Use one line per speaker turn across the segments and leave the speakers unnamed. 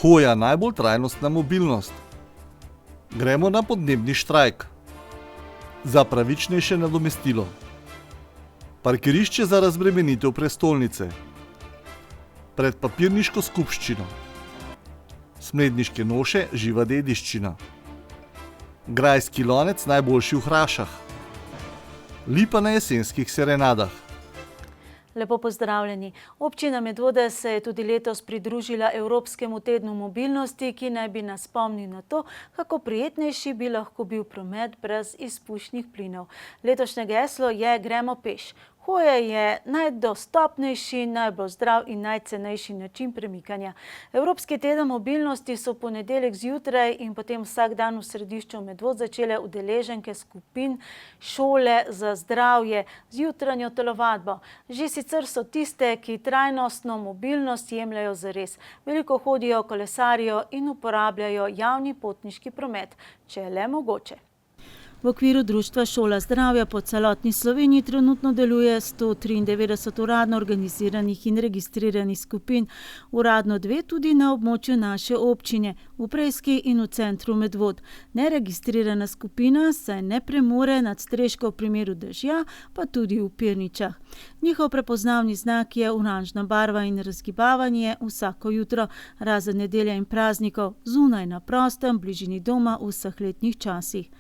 Hoja najbolj trajnostna mobilnost. Gremo na podnebni štrajk. Za pravičnejše nadomestilo. Parkirišče za razbremenitev prestolnice. Pred papirniško skupščino. Smledniške noše živa dediščina. Grajski lonec najboljši v Hrašah. Lipa na jesenskih serenadah.
Lepo pozdravljeni. Občina Medvode se je tudi letos pridružila Evropskemu tednu mobilnosti, ki naj bi nas spomnil na to, kako prijetnejši bi lahko bil promet brez izpušnih plinov. Letošnje geslo je Gremo peš. Hoja je najdostopnejši, najbolj zdrav in najcenejši način premikanja. Evropski teden mobilnosti so v ponedeljek zjutraj in potem vsak dan v središču Medvod začele udeleženke skupin Šole za zdravje z jutranjo telovadbo. Že sicer so tiste, ki trajnostno mobilnost jemljajo zares. Veliko hodijo, kolesarijo in uporabljajo javni potniški promet, če je le mogoče. V okviru društva Šola zdravja po celotni Sloveniji trenutno deluje 193 uradno organiziranih in registriranih skupin, uradno 2 tudi na območju naše občine, v Preski in v centru Medvod. Neregistrirana skupina se ne premore nad streško v primeru dežja, pa tudi v Pirničah. Njihov prepoznavni znak je oranžna barva in razgibavanje vsako jutro, razen nedelja in praznikov, zunaj na prostem, bližini doma v vseh letnih časih.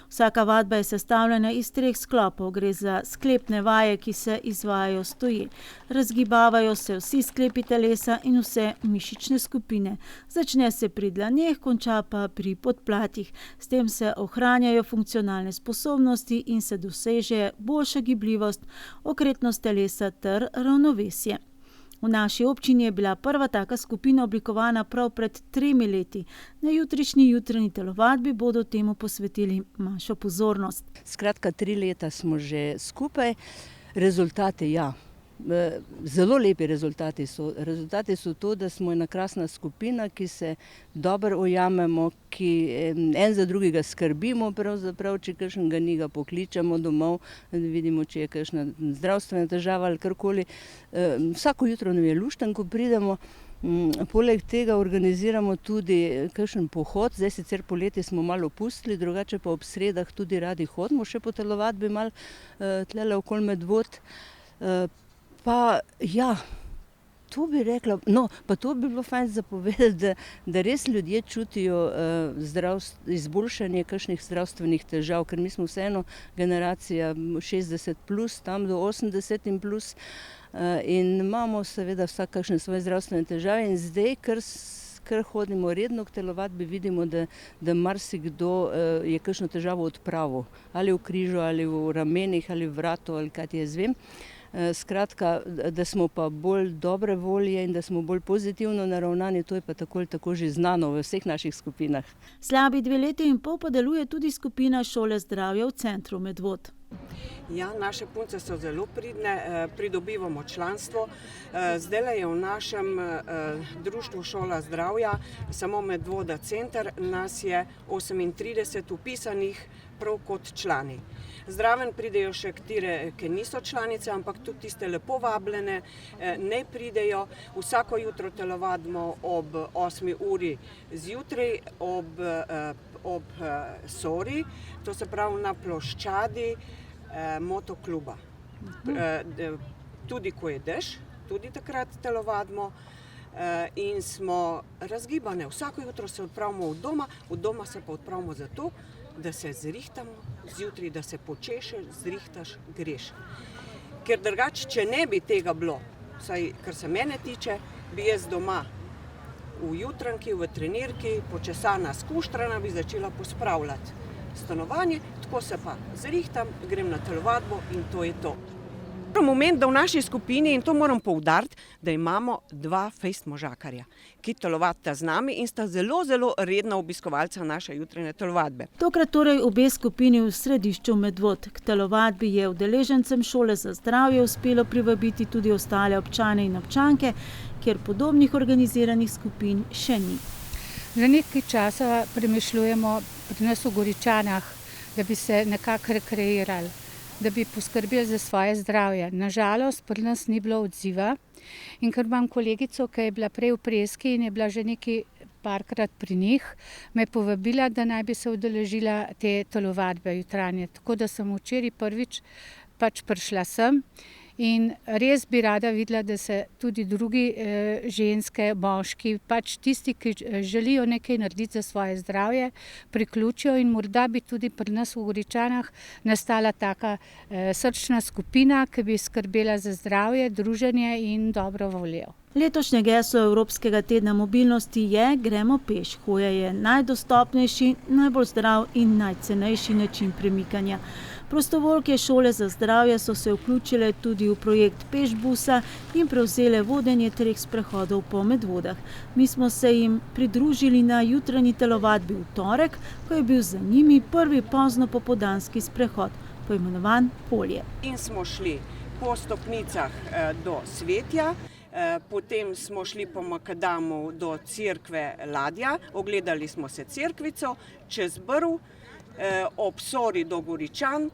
Vsaka vadba je sestavljena iz 3 sklopov. Gre za sklepne vaje, ki se izvajajo stoje. Razgibavajo se vsi sklepi telesa in vse mišične skupine. Začne se pri dlaneh, konča pa pri podplatih. S tem se ohranjajo funkcionalne sposobnosti in se doseže boljša gibljivost, okretnost telesa ter ravnovesje. V naši občini je bila prva taka skupina oblikovana prav pred 3 leti. Na jutrišnji jutranji telovadbi bodo temu posvetili manjšo pozornost.
Skratka, 3 leta smo že skupaj. Rezultati, ja. Zelo lepi rezultati so. Rezultati so to, da smo ena krasna skupina, ki se dobro ujamemo, ki en za drugega skrbimo, pravzaprav, če kakšnega ni, ga pokličemo domov, da vidimo, če je kakšna zdravstvena težava ali karkoli. Vsako jutro nam je luštno, ko pridemo. Poleg tega organiziramo tudi kakšen pohod. Zdaj sicer poleti smo malo opustili, drugače pa ob sredah tudi radi hodimo še po telovadbi malo tlele okoli Medvod. Pa ja, to bi rekla, no, pa to bi bilo fajn zapovedati, da res ljudje čutijo izboljšanje kakšnih zdravstvenih težav, ker mi smo vseeno generacija 60 plus, tam do 80 in plus, in imamo seveda vsak kakšne svoje zdravstvene težave in zdaj, ker hodimo redno k telovadbi, vidimo, da marsikdo je kakšno težavo odpravil, ali v križu, ali v ramenih, ali v vratu, ali kaj jaz vem. Skratka, da smo pa bolj dobre volje in da smo bolj pozitivno naravnani, to je pa tako ali tako že znano v vseh naših skupinah.
Slabi 2 leti in pol pa deluje tudi skupina Šole zdravja v centru Medvod.
Ja, naše punce so zelo pridne, pridobivamo članstvo. Zdaj je v našem društvu Šola zdravja, samo Medvoda center, nas je 38 upisanih prav kot člani. Zraven pridejo še katere, ki niso članice, ampak tudi tiste lepo vabljene, ne pridejo. Vsako jutro telovadimo ob 8 uri zjutraj, ob Sori, to se pravi na ploščadi motokluba. Tudi ko je dež, tudi takrat telovadimo in smo razgibane. Vsako jutro se odpravimo od doma se pa odpravimo zato, da se zrihtamo zjutraj, da se počešeš, zrihtaš, greš. Ker drugače, če ne bi tega bilo, vsaj kar se mene tiče, bi jaz doma v jutranki, v trenirki, počesana, skuštrana, bi začela pospravljati stanovanje, tako se pa zrihtam, grem na telovadbo in to je to. Moram omeniti, da v naši skupini, in to moram poudariti, da imamo 2 fejst možakarja, ki telovadita z nami in sta zelo, zelo redna obiskovalca naše jutranje telovadbe.
Tokrat torej obe skupini v središču Medvod. K telovadbi je udeležencem Šole za zdravje uspelo privabiti tudi ostale občane in občanke, kjer podobnih organiziranih skupin še ni.
Že nekaj časa premišljujemo pri nas v Goričanah, da bi se nekako rekreirali, da bi poskrbeli za svoje zdravje. Nažalost, pri nas ni bilo odziva in ker imam kolegico, ki je bila prej v Preski in je bila že nekaj parkrat pri njih, me povabila, da naj bi se udeležila te telovadbe jutranje. Tako da sem včeraj prvič pač prišla sem. In res bi rada videla, da se tudi drugi ženske, moški, pač tisti, ki želijo nekaj narediti za svoje zdravje, priključijo in morda bi tudi pri nas v Goričanah nastala taka srčna skupina, ki bi skrbela za zdravje, druženje in dobro voljo.
Letošnje geslo Evropskega tedna mobilnosti je Gremo peš. Hoja je najdostopnejši, najbolj zdrav in najcenejši način premikanja. Prostovoljke šole za zdravje so se vključile tudi v projekt Pešbusa in prevzele vodenje 3 sprehodov po Medvodah. Mi smo se jim pridružili na jutranji telovadbi v torek, ko je bil za njimi prvi pozno popoldanski sprehod, poimenovan Polje.
In smo šli po stopnicah do Svetja, potem smo šli po Makadamu do cerkve Ladja, ogledali smo se cerkvico, čez Brv, ob Sori do Goričan,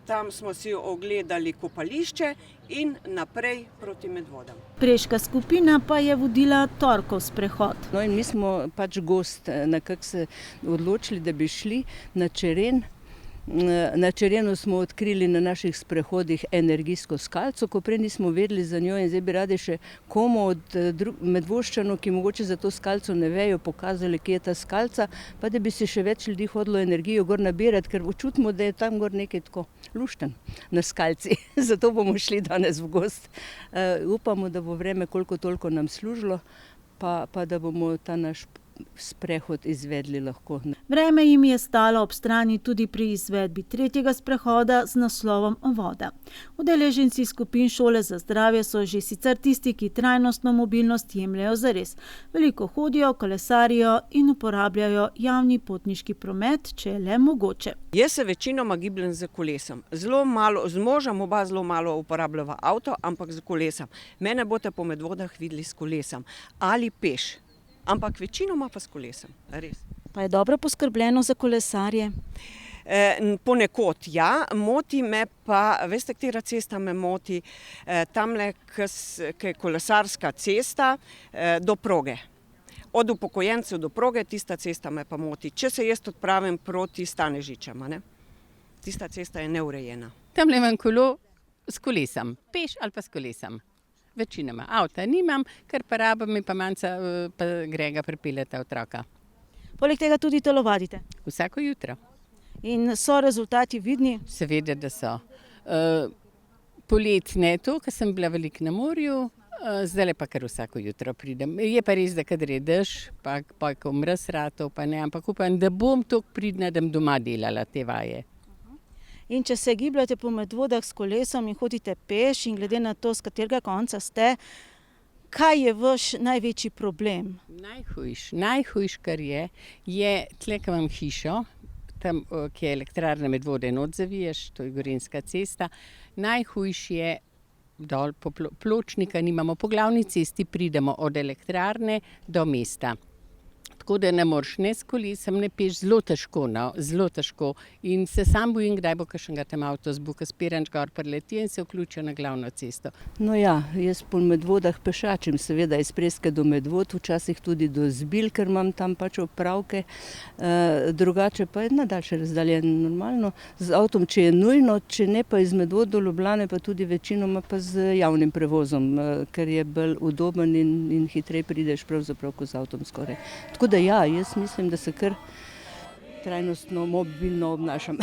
tam smo si ogledali kopališče in naprej proti Medvodam.
Preška skupina pa je vodila torkov sprehod.
No in mi smo pač gost, nekako se odločili, da bi šli na Čeren. Na Čerenu smo odkrili na naših sprehodih energijsko skalco, ko prej nismo vedeli za njo in zdaj bi radi še komu od Medvoščanov, ki mogoče za to skalco ne vejo, pokazali, kje je ta skalca, pa da bi se še več ljudi hodilo energijo gor nabirati, ker čutimo, da je tam gor nekaj tako lušten na skalci. Zato bomo šli danes v gost. Upamo, da bo vreme koliko toliko nam služilo, pa da bomo ta naš sprehod izvedli lahko.
Vreme jim je stalo ob strani tudi pri izvedbi 3. sprehoda z naslovom Voda. Udeleženci skupin šole za zdravje so že sicer tisti, ki trajnostno mobilnost jemljajo zares. Veliko hodijo, kolesarijo in uporabljajo javni potniški promet, če je le mogoče.
Jaz se večinoma gibljem z kolesom. Zelo malo, z možem oba zelo malo uporabljava avto, ampak z kolesom. Mene boste po Medvodah videli s kolesom ali peš. Ampak večinoma pa s kolesom, res.
Pa je dobro poskrbljeno za kolesarje?
Ponekod ja, moti me pa, veste, katera cesta me moti, tamle, ki je kolesarska cesta do proge. Od upokojencev do proge, tista cesta me pa moti. Če se jaz odpravim proti Stanežičama, ne? Tista cesta je neurejena.
Tamle imam kolo s kolesom, peš ali pa s kolesom. Večinoma. Avta nimam, ker pa rabim in pa manjca pa Grega pripeljeta otroka.
Poleg tega tudi telovadite?
Vsako jutro.
In so rezultati vidni?
Seveda, da so. Poletne to, ker sem bila veliko na morju, zdaj pa kar vsako jutro pridem. Je pa res, da kadar je dež, pa ko mraz ratov, pa ne, ampak upam, da bom toliko pridna, da bom doma delala te vaje.
In če se gibljate po Medvodah s kolesom in hodite peš in glede na to, z katerega konca ste, kaj je vaš največji problem?
Najhujš, kar je tle, ko imam hišo, tam, ki je elektrarna Medvode not zaviješ, to je Gorenjska cesta. Najhujš je dol po pločnika, nimamo po glavni cesti, pridemo od elektrarne do mesta. Tako da ne moreš ne s kolesom, ne peš, zelo težko, no, zelo težko. In se sam bojim, kdaj bo kakšnega tam avtobus, ko Spiranč gor prileti in se vključijo na glavno cesto.
No ja, jaz po Medvodah pešačim, seveda iz Preske do Medvod, včasih tudi do Zbil, ker imam tam pač opravke. Drugače pa je na daljše razdalje normalno. Z avtom, če je nujno, če ne pa iz Medvod do Ljubljane, pa tudi večinoma pa z javnim prevozom, ker je bolj udoben in hitreje prideš pravzaprav kot z avtom skoraj. Tako da ja, jaz mislim, da se kar trajnostno mobilno obnašam.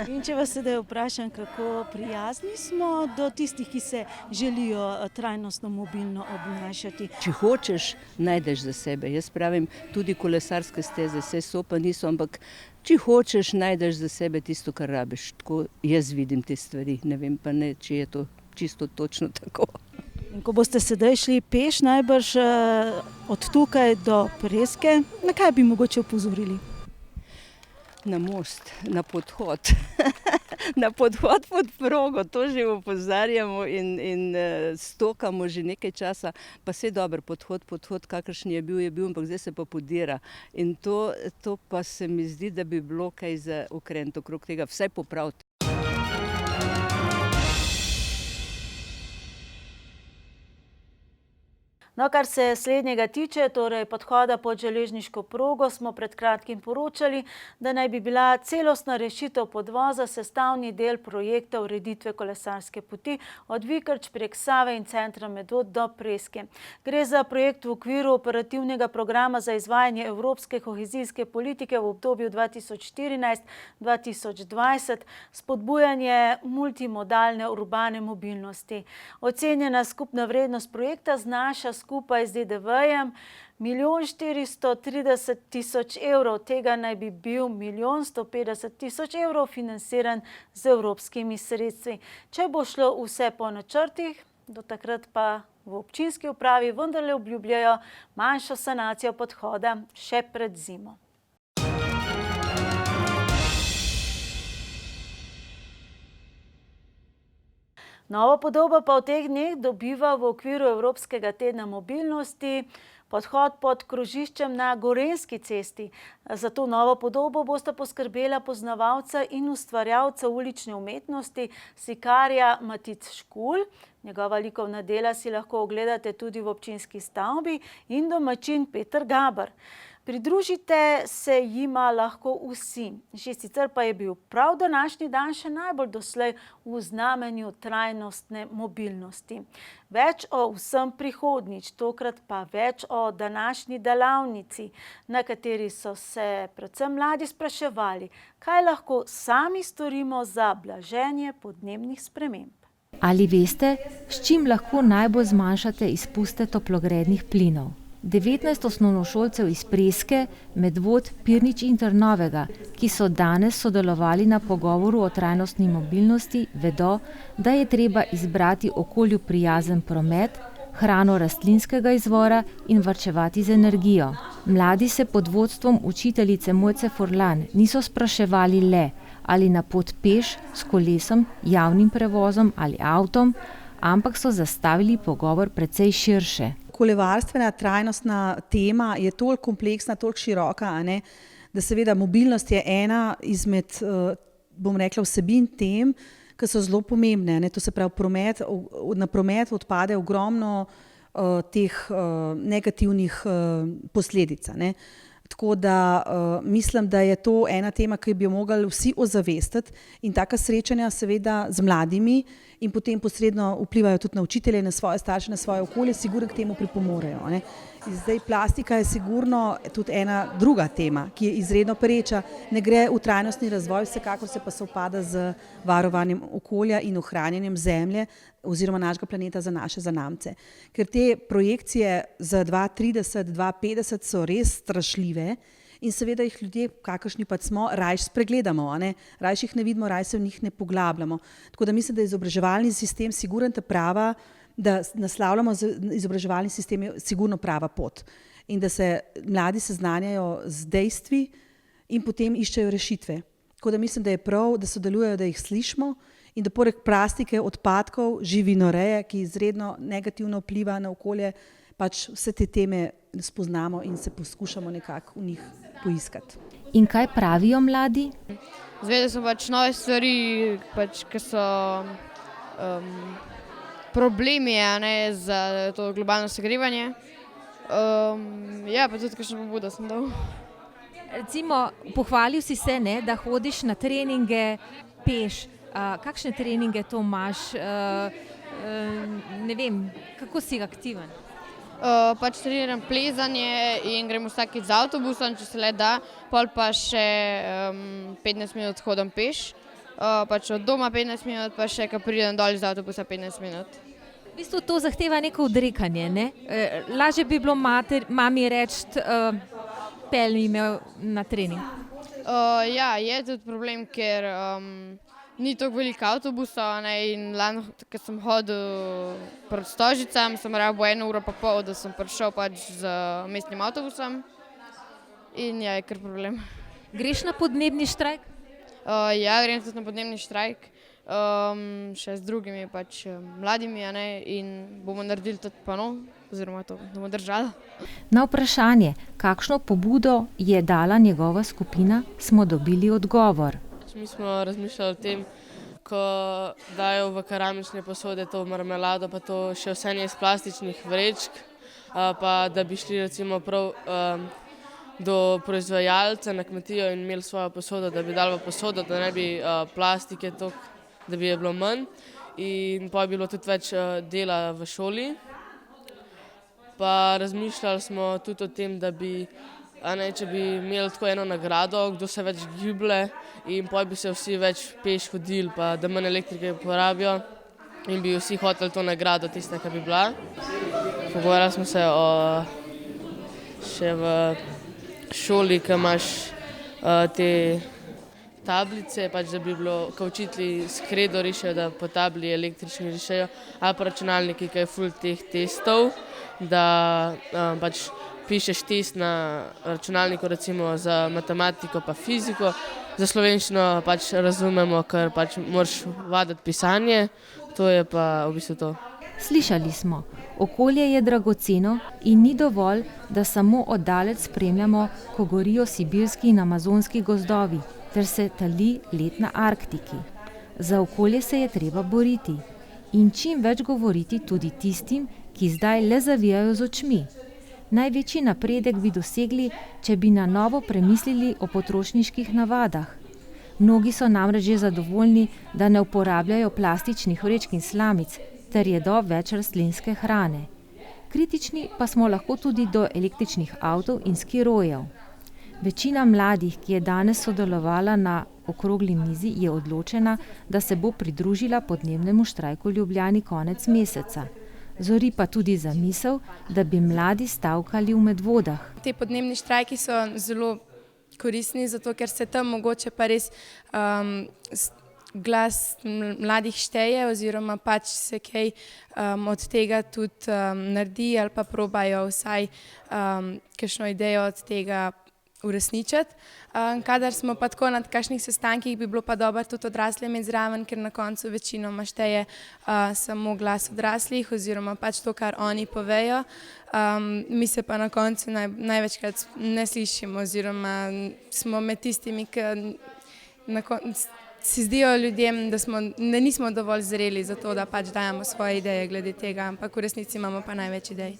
In če vas sedaj vprašam, kako prijazni smo do tistih, ki se želijo trajnostno mobilno obnašati?
Če hočeš, najdeš za sebe. Jaz pravim, tudi kolesarske steze, vse so pa niso, ampak če hočeš, najdeš za sebe tisto, kar rabiš. Tako jaz vidim te stvari, ne vem pa ne, če je to čisto točno tako.
In ko boste sedaj šli peš, najbrž od tukaj do Preske, na kaj bi mogoče opozorili?
Na most, na podhod. Na podhod pod progo, to že opozarjamo in stokamo že nekaj časa. Pa saj dober podhod, kakršen je bil, ampak zdaj se pa podira. In to pa se mi zdi, da bi bilo kaj za ukreniti okrog tega, vsaj popraviti.
No, kar se slednjega tiče, torej podhoda pod železniško progo, smo pred kratkim poročali, da naj bi bila celostna rešitev podvoza sestavni del projekta ureditve kolesarske poti od Vikrč prek Save in centra Medvod do Preske. Gre za projekt v okviru operativnega programa za izvajanje evropske kohezijske politike v obdobju 2014-2020, spodbujanje multimodalne urbane mobilnosti. Ocenjena skupna vrednost projekta znaša skupaj z DDV-jem 1.430.000 evrov, tega naj bi bil 1.150.000 evrov financiran z evropskimi sredstvi. Če bo šlo vse po načrtih, do takrat pa v občinski upravi vendarle obljubljajo manjšo sanacijo podhoda še pred zimo. Novo podobo pa v teh dneh dobiva v okviru Evropskega tedna mobilnosti podhod pod krožiščem na Gorenjski cesti. Za to novo podobo bosta poskrbela poznavalca in ustvarjalca ulične umetnosti, slikarja Matic Škulj. Njegova likovna dela si lahko ogledate tudi v občinski stavbi, in domačin Peter Gaber. Pridružite se jima lahko vsi. Že sicer pa je bil prav današnji dan še najbolj doslej v znamenju trajnostne mobilnosti. Več o vsem prihodnjič, tokrat pa več o današnji delavnici, na kateri so se predvsem mladi spraševali, kaj lahko sami storimo za blaženje podnebnih sprememb.
Ali veste, s čim lahko najbolj zmanjšate izpuste toplogrednih plinov? 19 osnovnošolcev iz Preske, Medvod, Pirnič in Trnovega, ki so danes sodelovali na pogovoru o trajnostni mobilnosti, vedo, da je treba izbrati okolju prijazen promet, hrano rastlinskega izvora in varčevati z energijo. Mladi se pod vodstvom učiteljice Mojce Furlan niso spraševali le, ali na pot peš, s kolesom, javnim prevozom ali avtom, ampak so zastavili pogovor precej širše.
Okoljevarstvena trajnostna tema je toliko kompleksna, toliko široka, da seveda mobilnost je ena izmed, bom rekla, vsebin tem, ki so zelo pomembne. To se pravi, na promet odpade ogromno teh negativnih posledic. Tako da mislim, da je to ena tema, ki bi jo mogli vsi ozavestiti, in taka srečanja seveda z mladimi in potem posredno vplivajo tudi na učitelje, na svoje starše, na svoje okolje, sigurno k temu pripomorejo. Zdaj, plastika je sigurno tudi ena druga tema, ki je izredno pereča. Ne gre v trajnostni razvoj, vsekakor se pa sovpada z varovanjem okolja in ohranjanjem zemlje oziroma našega planeta za naše zanamce. Ker te projekcije za 2030, 2050 so res strašljive in seveda jih ljudje, kakršni pač smo, rajš spregledamo, rajš jih ne vidimo, rajš se v njih ne poglabljamo. Tako da mislim, da je izobraževalni sistem sigurno ta prava, da naslavljamo izobraževalni sistem je sigurno prava pot in da se mladi seznanjajo z dejstvi in potem iščejo rešitve. Tako da mislim, da je prav, da sodelujejo, da jih slišimo in da poleg plastike, odpadkov, živinoreje, ki izredno negativno vpliva na okolje, pač vse te teme spoznamo in se poskušamo nekako v njih poiskati.
In kaj pravijo mladi?
Zvedeli smo pač nove stvari, ki so problemi za to globalno segrevanje. Pa tudi kakšno pobudo sem dal.
Recimo, pohvalil si se, da hodiš na treninge peš. Kakšne treninge to imaš? Ne vem, kako si aktiven?
Pač treniram plezanje in grem vsakič z avtobusom, če se le da, pol pa še 15 minut hodim peš. Pač od doma 15 minut, pa še, ko pridem dol iz avtobusa 15 minut.
V bistvu to zahteva neko odrekanje, ne? Lažje bi bilo mami reči, pelji me na trening.
Je tudi problem, ker ni toliko veliko avtobusov in lani, ko sem hodil proti Stožicam, sem rabil 1 uro pa pol, da sem prišel pač z mestnim avtobusom in je kar problem.
Greš na podnebni štrajk?
Grem tudi na podnebni štrajk, še z drugimi pač mladimi in bomo naredili tudi pano, oziroma to bomo držali.
Na vprašanje, kakšno pobudo je dala njegova skupina, smo dobili odgovor.
Mi smo razmišljali o tem, ko dajo v keramične posode to marmelado, pa to še vse iz plastičnih vrečk, pa da bi šli recimo prav do proizvajalca na kmetijo in imeli svojo posodo, da bi dali v posodo, da ne bi plastike toliko, da bi je bilo manj. In pa je bilo tudi več dela v šoli. Pa razmišljali smo tudi o tem, da bi, če bi imeli tako eno nagrado, kdo se več giblje in pa bi se vsi več peš hodili, pa da manj elektrike porabijo in bi vsi hoteli to nagrado, tista, ki bi bila. Pogovarjali smo se še v šoli, ki imaš te tablice, pač da bi bilo, ko učitelji s kredo rišejo, da po tabli električni rišejo, ali pa računalniki, ki je ful teh testov, da pač pišeš test na računalniku recimo za matematiko pa fiziko, za slovenščino pač razumemo, ker pač moraš vaditi pisanje, to je pa v bistvu to.
Slišali smo, okolje je dragoceno in ni dovolj, da samo oddaleč spremljamo, ko gorijo sibirski in amazonski gozdovi, ter se tali led na Arktiki. Za okolje se je treba boriti in čim več govoriti tudi tistim, ki zdaj le zavijajo z očmi. Največji napredek bi dosegli, če bi na novo premislili o potrošniških navadah. Mnogi so namreč že zadovoljni, da ne uporabljajo plastičnih vrečk in slamic, ter jedo več rastlinske hrane. Kritični pa smo lahko tudi do električnih avtov in skirojev. Večina mladih, ki je danes sodelovala na okrogli mizi, je odločena, da se bo pridružila podnebnemu štrajku v Ljubljani konec meseca. Zori pa tudi zamisel, da bi mladi stavkali v Medvodah.
Te podnebni štrajki so zelo koristni, zato ker se tam mogoče pa res glas mladih šteje oziroma pač se kaj od tega tudi naredi ali pa probajo vsaj kakšno idejo od tega uresničiti. Kadar smo pa tako na kakšnih sestankih, bi bilo pa dobro tudi odrasle imeti zraven, ker na koncu večinoma šteje samo glas odraslih oziroma pač to, kar oni povejo. Mi se pa na koncu največkrat ne slišimo oziroma smo med tistimi, ki si zdijo ljudem, da nismo dovolj zreli za to, da pač dajemo svoje ideje glede tega, ampak v resnici imamo pa največ idej.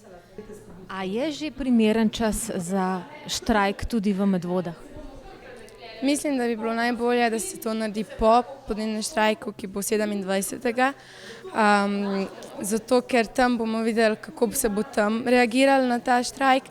A je že primeren čas za štrajk tudi v Medvodah?
Mislim, da bi bilo najbolje, da se to naredi po podnebnem štrajku, ki bo 27. Zato, ker tam bomo videli, kako se bo tam reagirali na ta štrajk.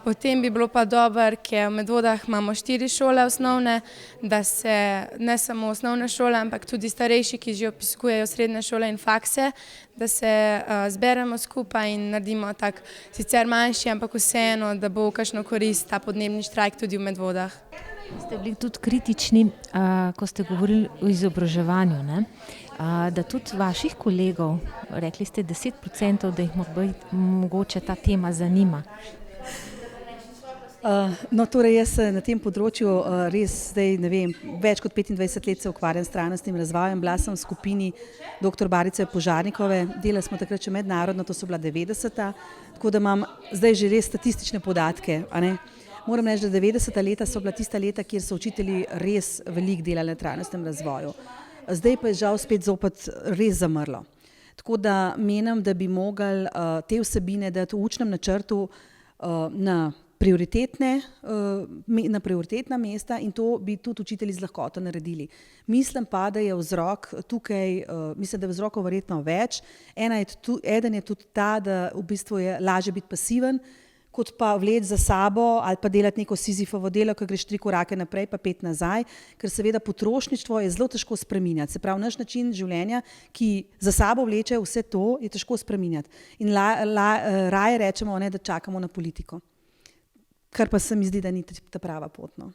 Potem bi bilo pa dobro, ker v Medvodah imamo 4 šole osnovne, da se ne samo osnovne šole, ampak tudi starejši, ki že opiskujejo srednje šole in fakse, da se zberemo skupaj in naredimo tak sicer manjši, ampak vseeno, da bo kakšno korist ta podnebni štrajk tudi v Medvodah.
Ste bili tudi kritični, ko ste govorili o izobraževanju, ne? Da tudi vaših kolegov, rekli ste 10%, da jih mogoče ta tema zanima.
Torej jaz se na tem področju res zdaj, ne vem, več kot 25 let se ukvarjam s trajnostnim razvojem. Bila sem v skupini dr. Barice Požarnikove, delali smo takrat še mednarodno, to so bila 90. Tako da imam zdaj že res statistične podatke, a ne. Moram reči, da 90. leta so bila tista leta, kjer so učitelji res veliko delali na trajnostnem razvoju. Zdaj pa je žal spet zopet res zamrlo. Tako da menim, da bi mogli te vsebine dati v učnem načrtu na prioritetna mesta in to bi tudi učitelji z lahkoto naredili. Mislim pa, da je vzrok tukaj, mislim, da je vzrokov verjetno več. Eden je tudi ta, da v bistvu je lažje biti pasiven, kot pa vleči za sabo ali pa delati neko Sizifovo delo, ko greš 3 korake naprej pa 5 nazaj, ker seveda potrošništvo je zelo težko spreminjati. Se pravi, naš način življenja, ki za sabo vleče vse to, je težko spreminjati. In raje rečemo, da čakamo na politiko. Kar pa se mi zdi, da ni ta prava pot, no.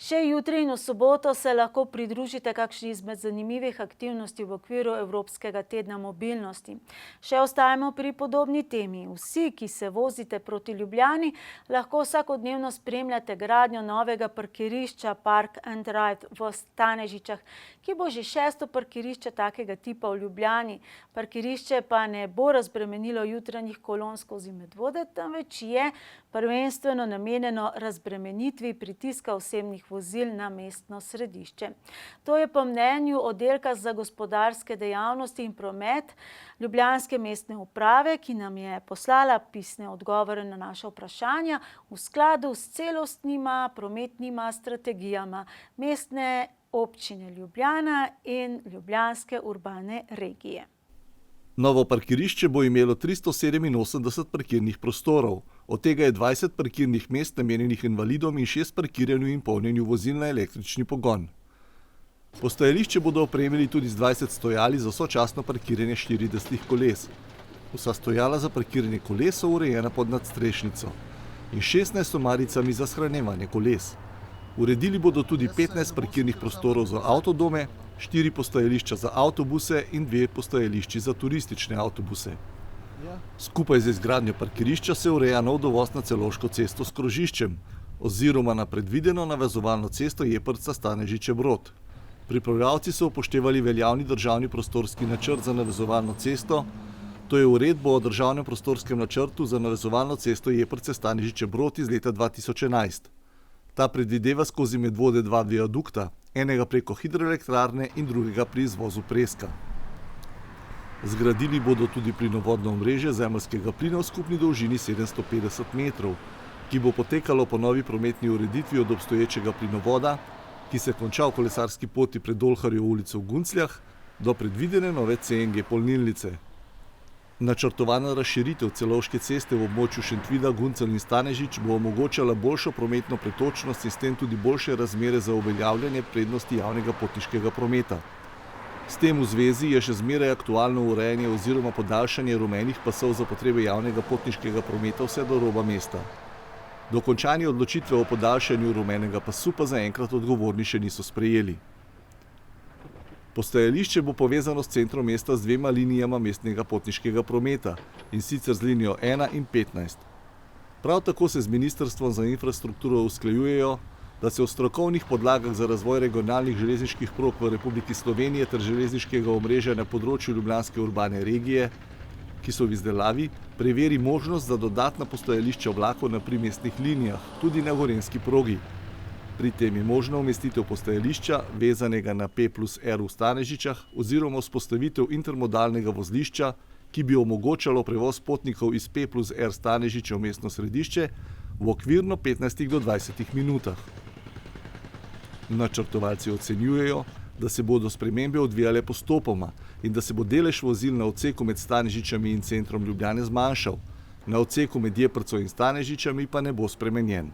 Še jutri in v soboto se lahko pridružite kakšni izmed zanimivih aktivnosti v okviru Evropskega tedna mobilnosti. Še ostajamo pri podobni temi. Vsi, ki se vozite proti Ljubljani, lahko vsakodnevno spremljate gradnjo novega parkirišča Park and Ride v Stanežičah, ki bo že 6. parkirišče takega tipa v Ljubljani. Parkirišče pa ne bo razbremenilo jutranjih kolon skozi Medvode, temveč je prvenstveno namenjeno razbremenitvi pritiska osebnih vozil na mestno središče. To je po mnenju oddelka za gospodarske dejavnosti in promet Ljubljanske mestne uprave, ki nam je poslala pisne odgovore na naša vprašanja v skladu s celostnima prometnima strategijama Mestne občine Ljubljana in Ljubljanske urbane regije.
Novo parkirišče bo imelo 387 parkirnih prostorov, od tega je 20 parkirnih mest namenjenih invalidom in 6 parkiranju in polnjenju vozil na električni pogon. Postajališče bodo opremili tudi z 20 stojali za sočasno parkiranje 40 koles. Vsa stojala za parkiranje koles so urejena pod nadstrešnico in 16 omaricami za shranjevanje koles. Uredili bodo tudi 15 parkirnih prostorov za avtodome, 4 postajališča za avtobuse in 2 postajališči za turistične avtobuse. Skupaj z izgradnjo parkirišča se ureja nov dovoz na Celovško cesto s krožiščem oziroma na predvideno navezovalno cesto Jeprca-Stanežiče-Brod. Pripravljavci so upoštevali veljavni državni prostorski načrt za navezovalno cesto, to je uredbo o državnem prostorskem načrtu za navezovalno cesto Jeprce-Stanežiče-Brod iz leta 2011. Ta predvideva skozi Medvode 2 viadukta, enega preko hidroelektrarne in drugega pri izvozu preska. Zgradili bodo tudi plinovodno omrežje zemeljskega plina v skupni dolžini 750 metrov, ki bo potekalo po novi prometni ureditvi od obstoječega plinovoda, ki se konča v kolesarski poti pred Dolharjevo ulico v Guncljah, do predvidene nove CNG polnilnice. Načrtovana razširitev Celovške ceste v območju Šentvida, Guncelj in Stanežič bo omogočala boljšo prometno pretočnost in s tem tudi boljše razmere za uveljavljanje prednosti javnega potniškega prometa. S tem v zvezi je še zmeraj aktualno urejanje oziroma podaljšanje rumenih pasov za potrebe javnega potniškega prometa vse do roba mesta. Dokončanje odločitve o podaljšanju rumenega pasu pa zaenkrat odgovorni še niso sprejeli. Postajališče bo povezano s centrom mesta z 2 linijama mestnega potniškega prometa, in sicer z linijo 1 in 15. Prav tako se z Ministrstvom za infrastrukturo usklajujejo, da se o strokovnih podlagah za razvoj regionalnih železniških prog v Republiki Slovenije ter železniškega omrežja na področju Ljubljanske urbane regije, ki so v izdelavi, preveri možnost za dodatna postajališča vlakov na primestnih linijah, tudi na gorenjski progi. Pri tem je možna umestitev postajališča, vezanega na P+R v Stanežičah, oziroma vzpostavitev intermodalnega vozlišča, ki bi omogočalo prevoz potnikov iz P+R Stanežiče v mestno središče v okvirno 15 do 20 minutah. Načrtovalci ocenjujejo, da se bodo spremembe odvijale postopoma in da se bo delež vozil na odseku med Stanežičami in centrom Ljubljane zmanjšal, na odseku med Jeprco in Stanežičami pa ne bo spremenjen.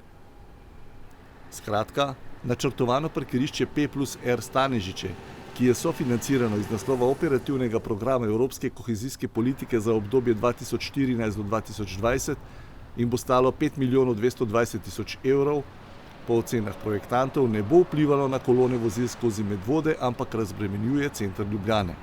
Skratka, načrtovano parkirišče P+R Stanežiče, ki je sofinancirano iz naslova operativnega programa Evropske kohezijske politike za obdobje 2014 do 2020 in bo stalo 5 milijonov 220 tisoč evrov, po ocenah projektantov ne bo vplivalo na kolone vozil skozi Medvode, ampak razbremenjuje center Ljubljane.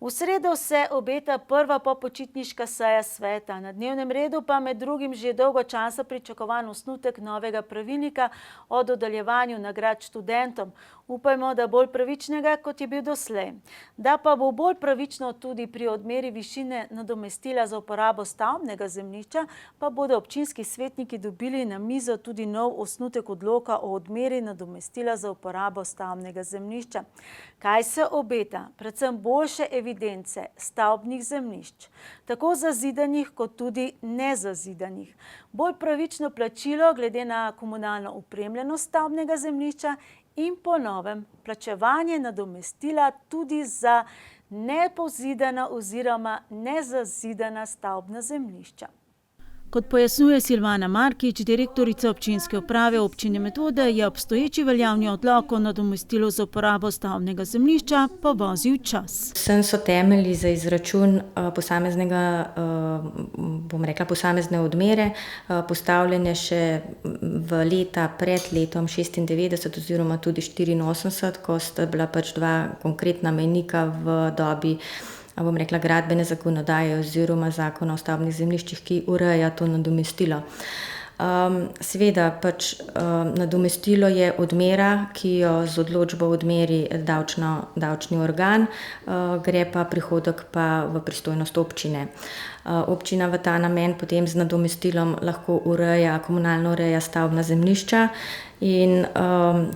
V sredo se obeta prva popočitniška seja sveta. Na dnevnem redu pa med drugim že dolgo časa pričakovan osnutek novega pravilnika o dodeljevanju nagrad študentom. Upajmo, da bolj pravičnega, kot je bil doslej. Da pa bo bolj pravično tudi pri odmeri višine nadomestila za uporabo stavbnega zemljišča, pa bodo občinski svetniki dobili na mizo tudi nov osnutek odloka o odmeri nadomestila za uporabo stavbnega zemljišča. Kaj se obeta? Predvsem boljše evidence stavbnih zemljišč, tako zazidanih kot tudi nezazidanih. Bolj pravično plačilo glede na komunalno opremljenost stavbnega zemljišča in po novem plačevanje nadomestila tudi za nepozidana oziroma nezazidana stavbna zemljišča. Kot pojasnjuje Silvana Markič, direktorica občinske uprave občine Medvode, je obstoječi veljavni odlok o nadomestilu za uporabo stavbnega zemljišča povozil čas.
Vsem so temelji za izračun posamezne odmere postavljene še v leta pred letom 96 oziroma tudi 84, ko sta bila pač dva konkretna mejnika v dobi gradbene zakonodaje oziroma zakona o stavbnih zemljiščih, ki ureja to nadomestilo. Seveda pač nadomestilo je odmera, ki jo z odločbo odmeri davčni organ, gre pa prihodek pa v pristojnost občine. Občina v ta namen potem z nadomestilom lahko komunalno ureja stavbna zemljišča. In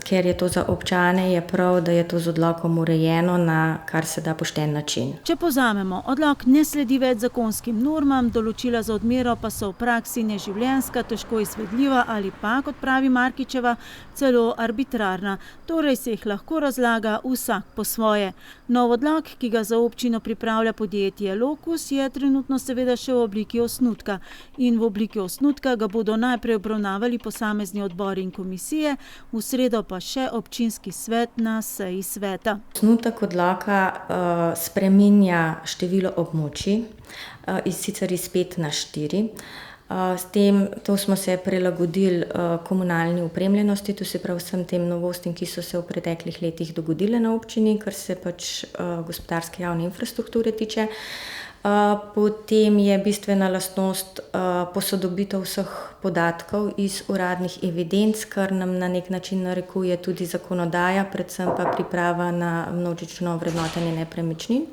ker je to za občane, je prav, da je to z odlokom urejeno na kar se da pošten način.
Če povzamemo, odlok ne sledi več zakonskim normam, določila za odmero pa so v praksi neživljenjska, težko izvedljiva ali pa, kot pravi Markičeva, celo arbitrarna. Torej se jih lahko razlaga vsak po svoje. Nov odlok, ki ga za občino pripravlja podjetje Locus, je trenutno seveda še v obliki osnutka. In v obliki osnutka ga bodo najprej obravnavali posamezni odbori in komisije, v sredo pa še občinski svet na seji sveta.
Osnutek odloka spreminja število območij, sicer iz 5 na 4. To smo se prilagodili komunalni opremljenosti, to se pravi vsem tem novostim, ki so se v preteklih letih dogodile na občini, kar se pač gospodarske javne infrastrukture tiče. Potem je bistvena lastnost posodobitev vseh podatkov iz uradnih evidenc, kar nam na nek način narekuje tudi zakonodaja, predvsem pa priprava na množično vrednotenje nepremičnin.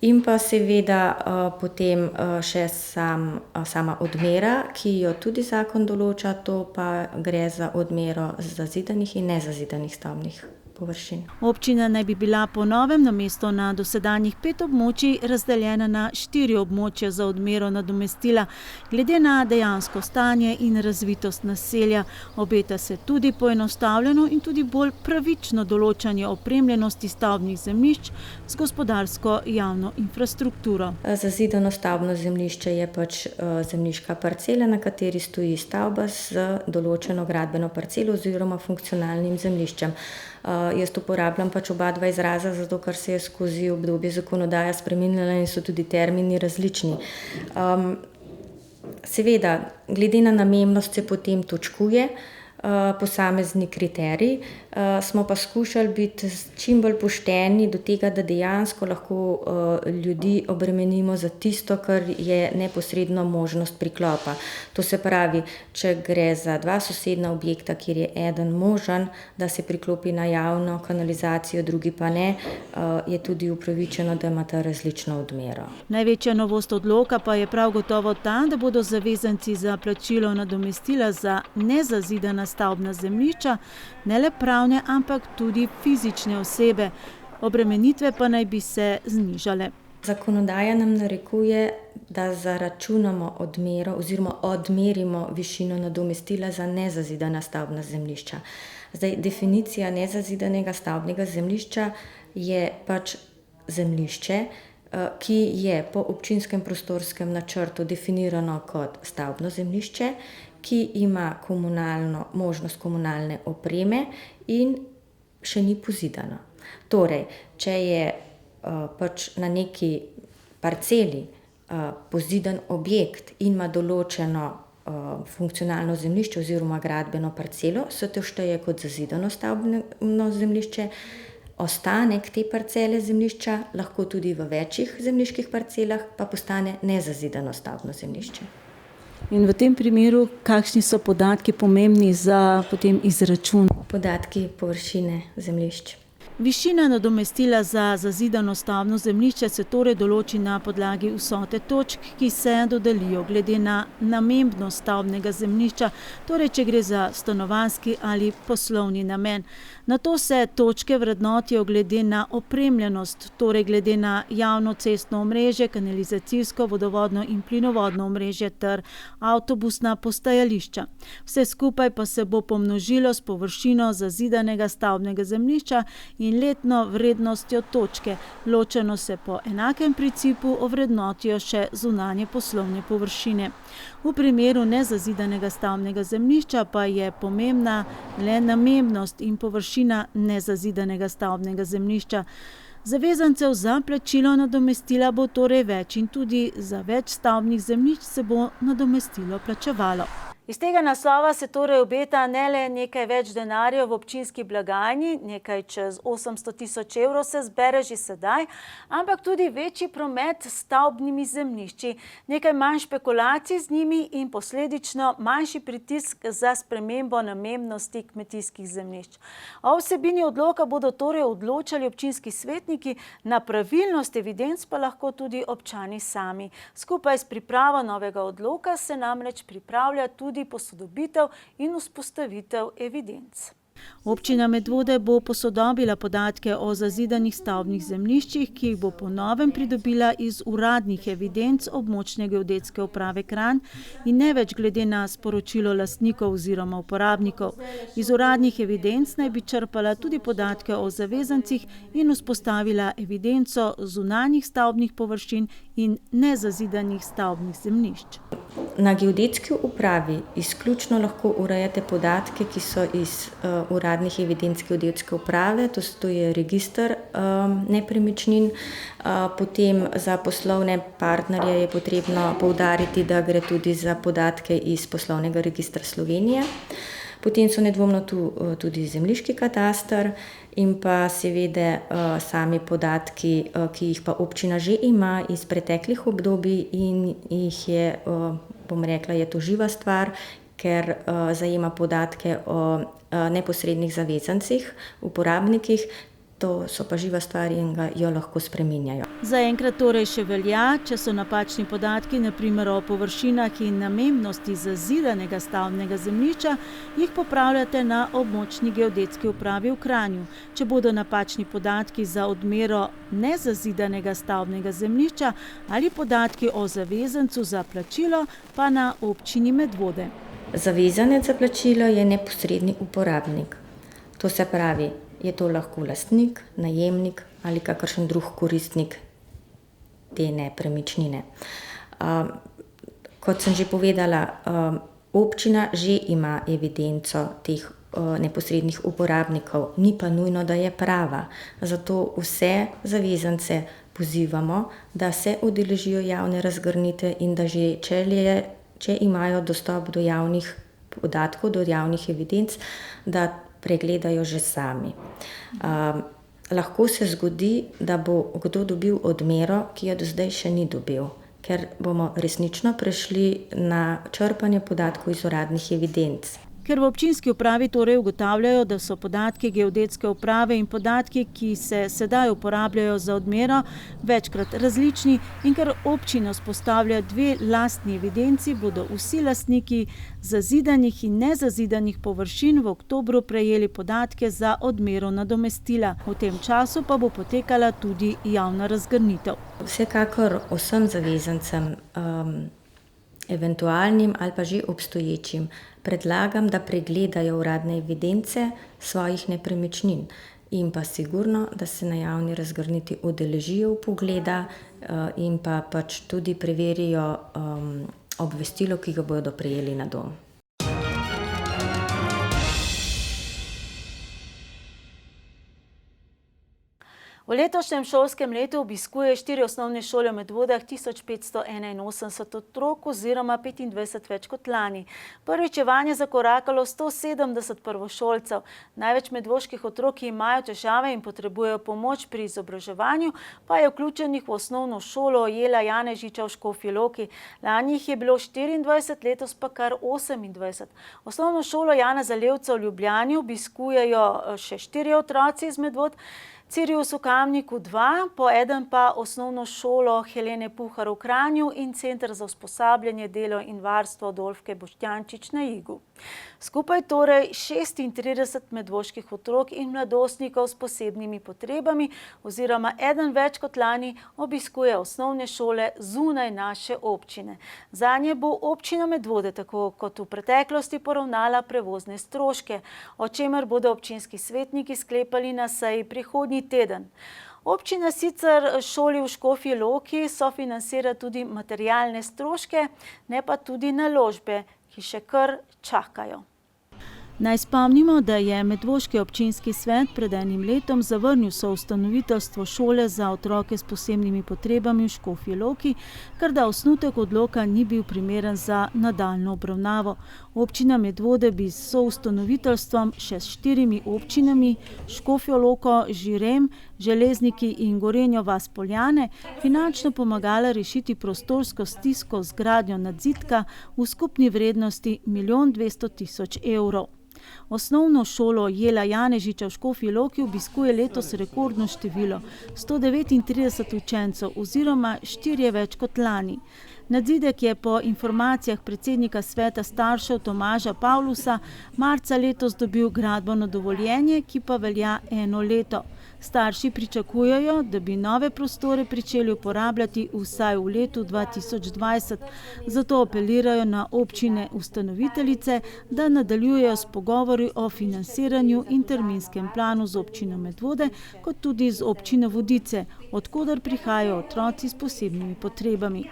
In pa seveda potem še sama odmera, ki jo tudi zakon določa, to pa gre za odmero zazidanih in nezazidanih stavbnih površin.
Občina naj bi bila po novem namesto na dosedanjih 5 območij razdeljena na 4 območja za odmero nadomestila, glede na dejansko stanje in razvitost naselja. Obeta se tudi poenostavljeno in tudi bolj pravično določanje opremljenosti stavbnih zemljišč z gospodarsko javno infrastrukturo.
Zazidano stavbno zemljišče je pač zemljiška parcela, na kateri stoji stavba z določeno gradbeno parcelo oziroma funkcionalnim zemljiščem. Jaz uporabljam pač oba dva izraza, zato ker se je skozi obdobje zakonodaja spreminjala in so tudi termini različni. Seveda, glede na namembnost se potem točkuje posamezni kriterij, smo pa skušali biti čim bolj pošteni do tega, da dejansko lahko ljudi obremenimo za tisto, kar je neposredno možnost priklopa. To se pravi, če gre za 2 sosedna objekta, kjer je eden možen, da se priklopi na javno kanalizacijo, drugi pa ne, je tudi upravičeno, da imata različno odmero.
Največja novost odloka pa je prav gotovo ta, da bodo zavezanci za plačilo nadomestila za nezazidana stavbna zemljišča ne le pravne, ampak tudi fizične osebe. Obremenitve pa naj bi se znižale.
Zakonodaja nam narekuje, da zaračunamo odmero oziroma odmerimo višino nadomestila za nezazidana stavbna zemljišča. Zdaj, definicija nezazidanega stavbnega zemljišča je pač zemljišče, ki je po občinskem prostorskem načrtu definirano kot stavbno zemljišče, ki ima možnost komunalne opreme in še ni pozidano. Torej, če je pač na neki parceli pozidan objekt in ima določeno funkcionalno zemljišče oziroma gradbeno parcelo, se to šteje kot zazidano stavbno zemljišče. Ostanek te parcele zemljišča lahko tudi v večjih zemljiških parcelah pa postane nezazidano stavbno zemljišče.
In v tem primeru, kakšni so podatki pomembni za potem izračun?
Podatki površine zemljišč.
Višina nadomestila za zazidano stavbno zemljišče se torej določi na podlagi vsote točk, ki se dodelijo glede na namembnost stavbnega zemljišča, torej če gre za stanovanjski ali poslovni namen. Nato se točke vrednotijo glede na opremljenost, torej glede na javno cestno omrežje, kanalizacijsko, vodovodno in plinovodno omrežje ter avtobusna postajališča. Vse skupaj pa se bo pomnožilo s površino zazidanega stavbnega zemljišča in letno vrednostjo točke. Ločeno se po enakem principu ovrednotijo še zunanje poslovne površine. V primeru nezazidanega stavbnega zemljišča pa je pomembna le namembnost in površina nezazidanega stavbnega zemljišča. Zavezancev za plačilo nadomestila bo torej več in tudi za več stavbnih zemljišč se bo nadomestilo plačevalo. Iz tega naslova se torej obeta ne le nekaj več denarja v občinski blagajni, nekaj čez 800 tisoč evrov se zbere že sedaj, ampak tudi večji promet s stavbnimi zemljišči, nekaj manj špekulacij z njimi in posledično manjši pritisk za spremembo namembnosti kmetijskih zemljišč. O vsebini odloka bodo torej odločali občinski svetniki, na pravilnost evidenc pa lahko tudi občani sami. Skupaj s pripravo novega odloka se namreč pripravlja tudi posodobitev in vzpostavitev evidenc. Občina Medvode bo posodobila podatke o zazidanih stavbnih zemljiščih, ki jih bo po novem pridobila iz uradnih evidenc območne geodetske uprave Kranj in ne več glede na sporočilo lastnikov oziroma uporabnikov. Iz uradnih evidenc naj bi črpala tudi podatke o zavezancih in vzpostavila evidenco zunanjih stavbnih površin in nezazidanih stavbnih zemljišč.
Na geodetski upravi izključno lahko urejate podatke, ki so iz uradnih evidenc geodetske uprave, to je register nepremičnin. Potem za poslovne partnerje je potrebno poudariti, da gre tudi za podatke iz poslovnega registra Slovenije. Potem so nedvomno tu tudi zemljiški kataster in pa seveda sami podatki, ki jih pa občina že ima iz preteklih obdobij in jih je, bom rekla, je to živa stvar, ker zajema podatke o neposrednih zavezancih, uporabnikih, to so pa živa stvar in jo lahko spreminjajo.
Zaenkrat torej še velja, če so napačni podatki, na primer o površinah in namembnosti zazidanega stavbnega zemljišča, jih popravljate na območni geodetski upravi v Kranju. Če bodo napačni podatki za odmero nezazidanega stavbnega zemljišča ali podatki o zavezancu za plačilo, pa na občini Medvode.
Zavezanec za plačilo je neposredni uporabnik. To se pravi, je to lahko lastnik, najemnik ali kakršen drug koristnik te nepremičnine. Kot sem že povedala, občina že ima evidenco teh neposrednih uporabnikov, ni pa nujno, da je prava. Zato vse zavezance pozivamo, da se udeležijo javne razgrnitve in da že, če imajo dostop do javnih podatkov, do javnih evidenc, da pregledajo že sami. Lahko se zgodi, da bo kdo dobil odmero, ki jo do zdaj še ni dobil, ker bomo resnično prešli na črpanje podatkov iz uradnih evidenc.
Ker v občinski upravi torej ugotavljajo, da so podatki geodetske uprave in podatki, ki se sedaj uporabljajo za odmero, večkrat različni in ker občina vzpostavlja dve lastni evidenci, bodo vsi lastniki zazidanih in nezazidanih površin v oktobru prejeli podatke za odmero nadomestila. V tem času pa bo potekala tudi javna razgrnitev.
Vsekakor vsem zavezancem, eventualnim ali pa že obstoječim, predlagam, da pregledajo uradne evidence svojih nepremičnin in pa sigurno, da se na javni razgrnitvi udeležijo vpogleda in pa pač tudi preverijo obvestilo, ki ga bodo prejeli na dom.
V letošnjem šolskem letu obiskuje 4 osnovne šole v Medvodah 1581 otrok oziroma 25 več kot lani. Prvič je vanje zakorakalo 170 prvošolcev. Največ medvoških otrok, ki imajo težave in potrebujejo pomoč pri izobraževanju, pa je vključenih v osnovno šolo Jela Janežiča v Škofji Loki. Lani jih je bilo 24, letos pa kar 28. Osnovno šolo Jana Zalevca v Ljubljani obiskujejo še 4 otroci iz Medvod, Sirius v Kamniku 2, po eden pa osnovno šolo Helene Puhar v Kranju in Center za usposabljanje, delo in varstvo Adolfke Boštjančič na Igu. Skupaj torej 36 medvoških otrok in mladostnikov s posebnimi potrebami oziroma eden več kot lani obiskuje osnovne šole zunaj naše občine. Zanje bo občina Medvode tako kot v preteklosti poravnala prevozne stroške, o čemer bodo občinski svetniki sklepali na seji prihodnji teden. Občina sicer šoli v Škofji Loki sofinancira tudi materialne stroške, ne pa tudi naložbe, ki še kar čakajo. Naj spomnimo, da je Medvoški občinski svet pred enim letom zavrnil soustanoviteljstvo šole za otroke s posebnimi potrebami v Škofji Loki, ker da osnutek odloka ni bil primeren za nadaljnjo obravnavo. Občina Medvode bi s soustanoviteljstvom še s 4 občinami, Škofjo Loko, Žirem, Železniki in Gorenjo vas Poljane, finančno pomagala rešiti prostorsko stisko z gradnjo nadzidka v skupni vrednosti 1 200 000 evrov. Osnovno šolo Jela Janežiča v Škofji Loki obiskuje letos rekordno število 139 učencev oziroma 4 več kot lani. Nadzidek je po informacijah predsednika sveta staršev Tomaža Pavlusa marca letos dobil gradbeno dovoljenje, ki pa velja 1 leto. Starši pričakujejo, da bi nove prostore pričeli uporabljati vsaj v letu 2020, zato apelirajo na občine ustanoviteljice, da nadaljujejo s pogovori o financiranju in terminskem planu z občino Medvode, kot tudi z občino Vodice, od koder prihajajo otroci s posebnimi potrebami.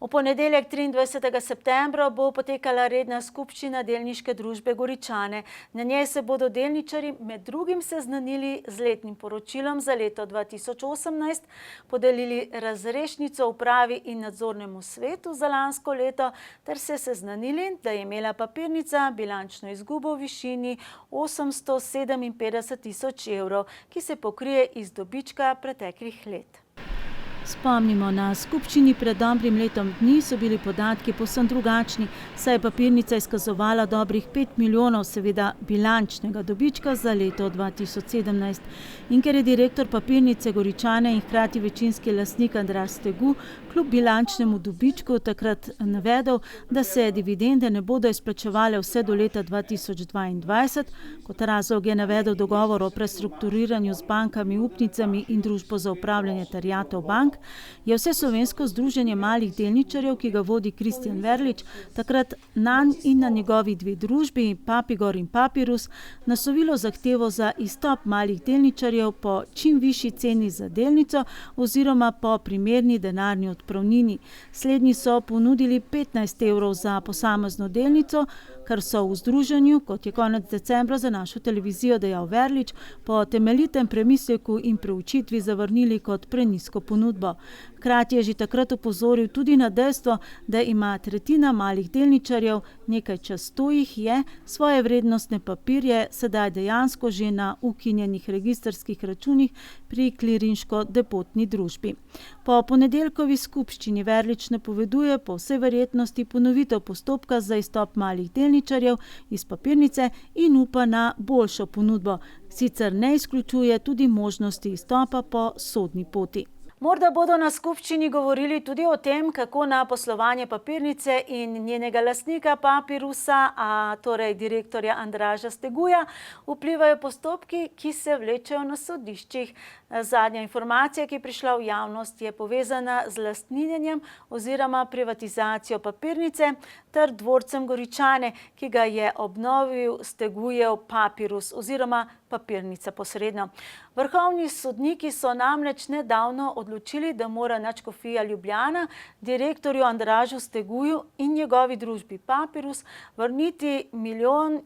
V ponedeljek 23. septembra bo potekala redna skupščina delniške družbe Goričane. Na njej se bodo delničarji med drugim seznanili z letnim poročilom za leto 2018, podelili razrešnico upravi in nadzornemu svetu za lansko leto ter se seznanili, da je imela papirnica bilančno izgubo v višini 857 000 evrov, ki se pokrije iz dobička preteklih let. Spomnimo, na skupščini pred dobrim letom dni so bili podatki povsem drugačni, saj je papirnica izkazovala dobrih 5 milijonov, seveda bilančnega dobička za leto 2017. In ker je direktor papirnice Goričane in hkrati večinski lastnik Andraž Stegu kljub bilančnemu dobičku takrat navedel, da se dividende ne bodo izplačevale vse do leta 2022, kot razlog je navedel dogovor o prestrukturiranju z bankami, upnicami in družbo za upravljanje terjatev bank, je Vseslovensko združenje malih delničarjev, ki ga vodi Kristjan Verlič, takrat nanj in na njegovi 2 družbi, Papigor in Papirus, naslovilo zahtevo za izstop malih delničarjev po čim višji ceni za delnico oziroma po primerni denarni odpravnini. Slednji so ponudili 15 evrov za posamezno delnico, kar so v združenju, kot je konec decembra za našo televizijo dejal Verlič, po temeljitem premisleku in preučitvi zavrnili kot prenizko ponudbo. Hkrati je že takrat opozoril tudi na dejstvo, da ima tretjina malih delničarjev, nekaj čez 100 jih je, svoje vrednostne papirje sedaj dejansko že na ukinjenih registrskih računih pri klirinško-depotni družbi. Po ponedeljkovi skupščini Verlič napoveduje po vsej verjetnosti ponovitev postopka za izstop malih delničarjev iz papirnice in upa na boljšo ponudbo. Sicer ne izključuje tudi možnosti izstopa po sodni poti. Morda bodo na skupščini govorili tudi o tem, kako na poslovanje papirnice in njenega lastnika Papirusa, torej direktorja Andraža Steguja, vplivajo postopki, ki se vlečejo na sodiščih. Zadnja informacija, ki je prišla v javnost, je povezana z lastninjenjem oziroma privatizacijo papirnice ter dvorcem Goričane, ki ga je obnovil Stegujev Papirus oziroma papirnica posredno. Vrhovni sodniki so namreč nedavno odločili, da mora Nadškofija Ljubljana direktorju Andražu Steguju in njegovi družbi Papirus vrniti 1,5 milijona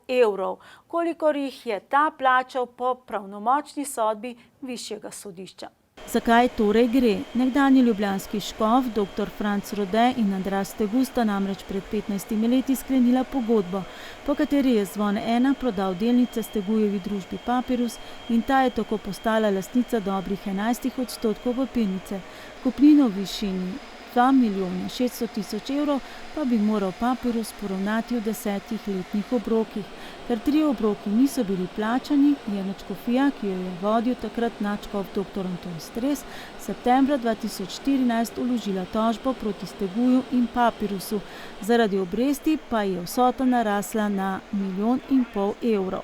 evrov, kolikor jih je ta plačal po pravnomočni sodbi višjega sodišča. Zakaj torej gre? Nekdanji ljubljanski škof, dr. Franc Rode in Andraž Stegu sta namreč pred 15 leti sklenila pogodbo, po kateri je Zvon 1 prodal delnice Stegujevi družbi Papirus in ta je tako postala lastnica dobrih 11% papirnice. Kupnino v višini 2 600 000 evrov pa bi moral Papirus poravnati v 10 letnih obrokih. Ker 3 obroki niso bili plačani, je nadškofija, ki jo je vodil takrat nadškof dr. Anton Stres, septembra 2014 vložila tožbo proti Steguju in Papirusu. Zaradi obresti pa je vsota narasla na 1,5 milijona evrov.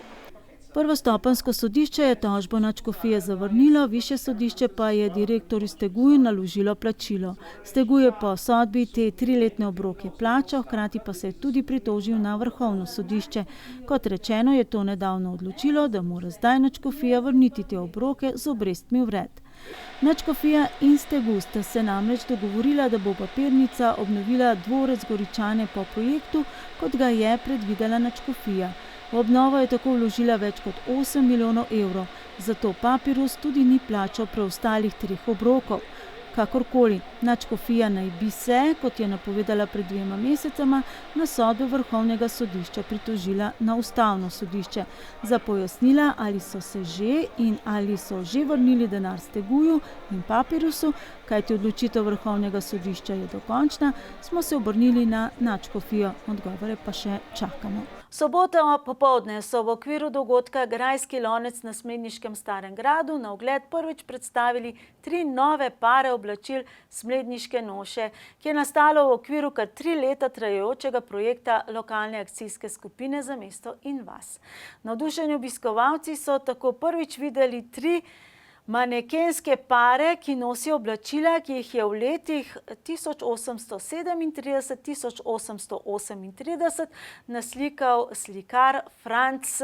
Prvostopenjsko sodišče je tožbo nadškofije zavrnilo, višje sodišče pa je direktorju Steguju naložilo plačilo. Steguj je po sodbi te 3-letne obroke plačal, hkrati pa se je tudi pritožil na Vrhovno sodišče. Kot rečeno, je to nedavno odločilo, da mora zdaj nadškofija vrniti te obroke z obrestmi vred. Nadškofija in Steguj sta se namreč dogovorila, da bo papirnica obnovila dvorec Goričane po projektu, kot ga je predvidela nadškofija. V obnovo je tako vložila več kot 8 milijonov evrov, zato Papirus tudi ni plačal preostalih 3 obrokov. Kakorkoli, nadškofija naj bi se, kot je napovedala pred 2 mesecema, na sodbo Vrhovnega sodišča pritožila na Ustavno sodišče. Za pojasnila, ali so se že in ali so že vrnili denar Steguju in Papirusu, kajti odločitev Vrhovnega sodišča je dokončna, smo se obrnili na nadškofijo, odgovore pa še čakamo. Soboto popoldne so v okviru dogodka Grajski lonec na Smledniškem Starem gradu na ogled prvič predstavili 3 nove pare oblačil Smledniške noše, ki je nastalo v okviru kar 3 leta trajajočega projekta lokalne akcijske skupine za mesto in vas. Navdušeni obiskovalci so tako prvič videli 3 manekenske pare, ki nosijo oblačila, ki jih je v letih 1837-1838 naslikal slikar Franz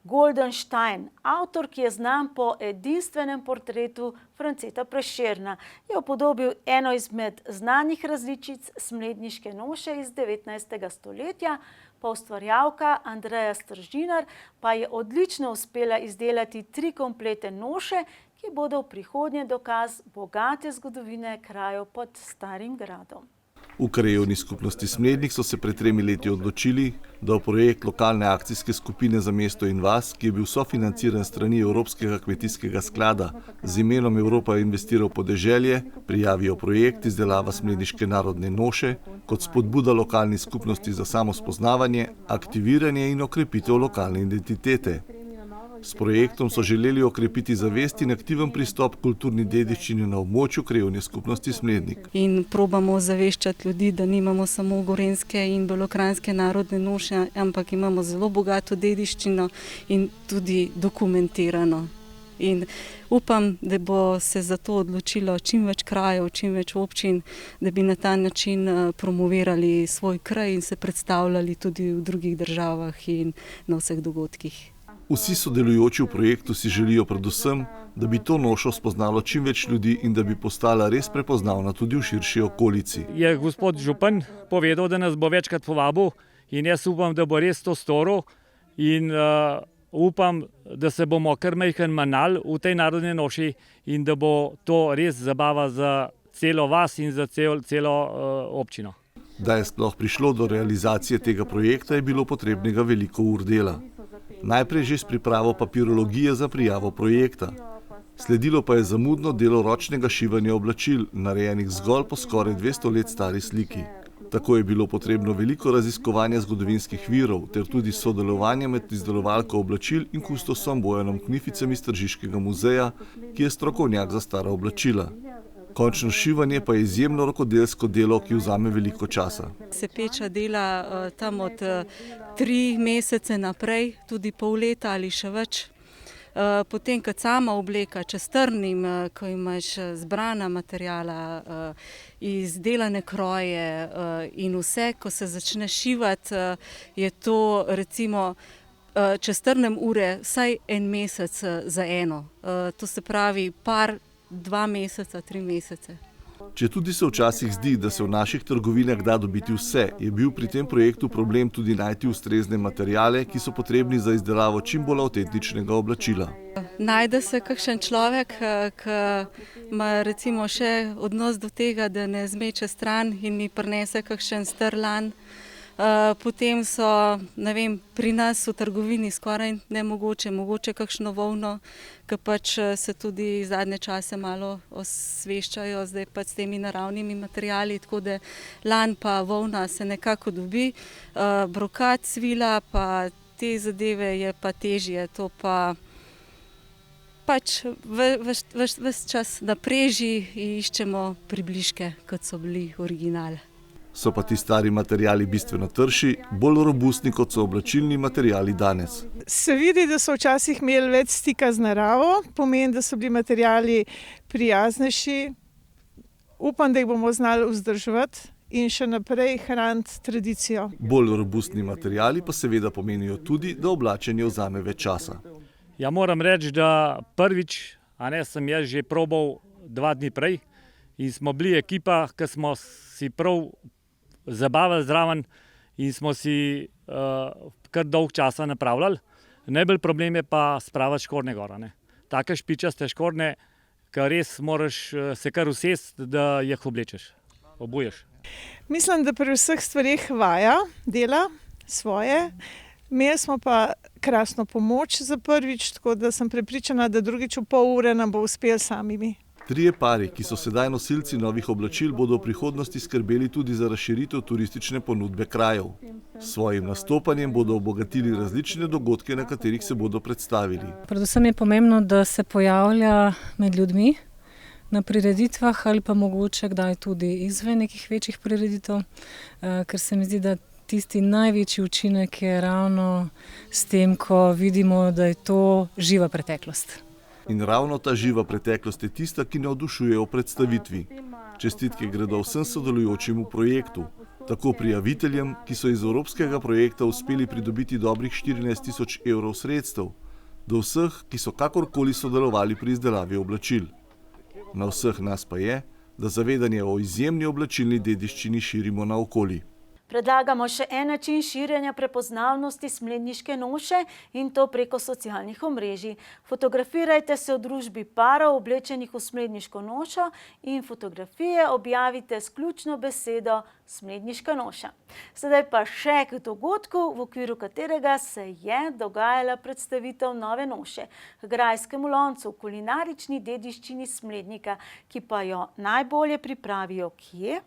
Goldenstein. Avtor, ki je znan po edinstvenem portretu Franceta Prešerna, je upodobil eno izmed znanih različic smledniške noše iz 19. stoletja, pa ustvarjalka Andreja Stržinar pa je odlično uspela izdelati 3 komplete noše, ki bodo v prihodnje dokaz bogate zgodovine krajev pod Starim gradom.
V krajevni skupnosti Smlednik so se pred 3 leti odločili, da v projekt lokalne akcijske skupine za mesto in vas, ki je bil sofinanciran strani Evropskega kmetijskega sklada z imenom Evropa investira v podeželje, prijavijo projekt izdelava smledniške narodne noše kot spodbuda lokalni skupnosti za samospoznavanje, aktiviranje in okrepitev lokalne identitete. S projektom so želeli okrepiti zavest in aktiven pristop kulturni dediščini na območju krajevne skupnosti Smlednik.
In probamo zaveščati ljudi, da nimamo samo gorenjske in belokranjske narodne noše, ampak imamo zelo bogato dediščino in tudi dokumentirano. In upam, da bo se za to odločilo čim več krajev, čim več občin, da bi na ta način promovirali svoj kraj in se predstavljali tudi v drugih državah in na vseh dogodkih.
Vsi sodelujoči v projektu si želijo predvsem, da bi to nošo spoznalo čim več ljudi in da bi postala res prepoznavna tudi v širši okolici.
Je gospod župan povedal, da nas bo večkrat povabil in jaz upam, da bo res to storil in upam, da se bomo kar majhen manjali v tej narodni noši in da bo to res zabava za celo vas in za celo občino.
Da je sploh prišlo do realizacije tega projekta, je bilo potrebnega veliko ur dela. Najprej že s pripravo papirologije za prijavo projekta. Sledilo pa je zamudno delo ročnega šivanja oblačil, narejenih zgolj po skoraj 200 let stari sliki. Tako je bilo potrebno veliko raziskovanja zgodovinskih virov, ter tudi sodelovanje med izdelovalko oblačil in kustosom Bojanom Knificem iz Tržiškega muzeja, ki je strokovnjak za stara oblačila. Končno šivanje pa je izjemno rokodelsko delo, ki vzame veliko časa.
Se peča dela tam od 3 mesece naprej, tudi pol leta ali še več. Potem, kad sama obleka, če strnim, ko imaš zbrana materijala, izdelane kroje in vse, ko se začne šivati, je to recimo, če strnem ure, vsaj 1 mesec za eno. To se pravi 2 meseca, 3 mesece.
Četudi se včasih zdi, da se v naših trgovinah da dobiti vse, je bil pri tem projektu problem tudi najti ustrezne materiale, ki so potrebni za izdelavo čim bolj avtentičnega oblačila.
Najde se kakšen človek, ki ima recimo še odnos do tega, da ne zmeče stran in mi prinese kakšen star lan. Potem so, ne vem, pri nas v trgovini skoraj mogoče kakšno volno, ki pač se tudi zadnje čase malo osveščajo, zdaj pač s temi naravnimi materiali, tako da lan pa volna se nekako dobi. Brokat, svila pa te zadeve je pa težje, to pa pač ves čas na preži in iščemo približke, kot so bili originale.
So pa ti stari materiali bistveno trši, bolj robustni kot so oblačilni materiali danes.
Se vidi, da so včasih imeli več stika z naravo, pomeni, da so bili materiali prijaznejši. Upam, da jih bomo znali vzdrževati in še naprej hraniti tradicijo.
Bolj robustni materiali pa seveda pomenijo tudi, da oblačenje vzame več časa.
Ja, moram reči, da prvič, sem jaz že probal 2 dni prej in smo bili ekipa, ki smo si prav zabavali zraven in smo si kar dolg časa napravljali. Najbolj problem je pa spraviti škornje gor. Take špičaste škornje, ki res moraš se kar usesti, da jih oblečeš, obuješ.
Mislim, da pri vseh stvareh vaja dela svoje. Imeli smo pa krasno pomoč za prvič, tako da sem prepričana, da drugič v pol ure nam bo uspel samimi.
3 pari, ki so sedaj nosilci novih oblačil, bodo v prihodnosti skrbeli tudi za razširitev turistične ponudbe krajev. S svojim nastopanjem bodo obogatili različne dogodke, na katerih se bodo predstavili.
Predvsem je pomembno, da se pojavlja med ljudmi na prireditvah ali pa mogoče kdaj tudi izven nekih večjih prireditev, ker se mi zdi, da tisti največji učinek je ravno s tem, ko vidimo, da je to živa preteklost.
In ravno ta živa preteklost je tista, ki navdušuje o predstavitvi. Čestitke gredo vsem sodelujočim v projektu, tako prijaviteljem, ki so iz evropskega projekta uspeli pridobiti dobrih 14 000 evrov sredstev, do vseh, ki so kakorkoli sodelovali pri izdelavi oblačil. Na vseh nas pa je, da zavedanje o izjemni oblačilni dediščini širimo naokoli.
Predlagamo še en način širjenja prepoznavnosti smledniške noše in to preko socialnih omrežij. Fotografirajte se v družbi parov oblečenih v smledniško nošo in fotografije objavite s ključno besedo smledniška noša. Sedaj pa še k dogodku, v okviru katerega se je dogajala predstavitev nove noše. K grajskemu loncu, kulinarični dediščini Smlednika, ki pa jo najbolje pripravijo kje?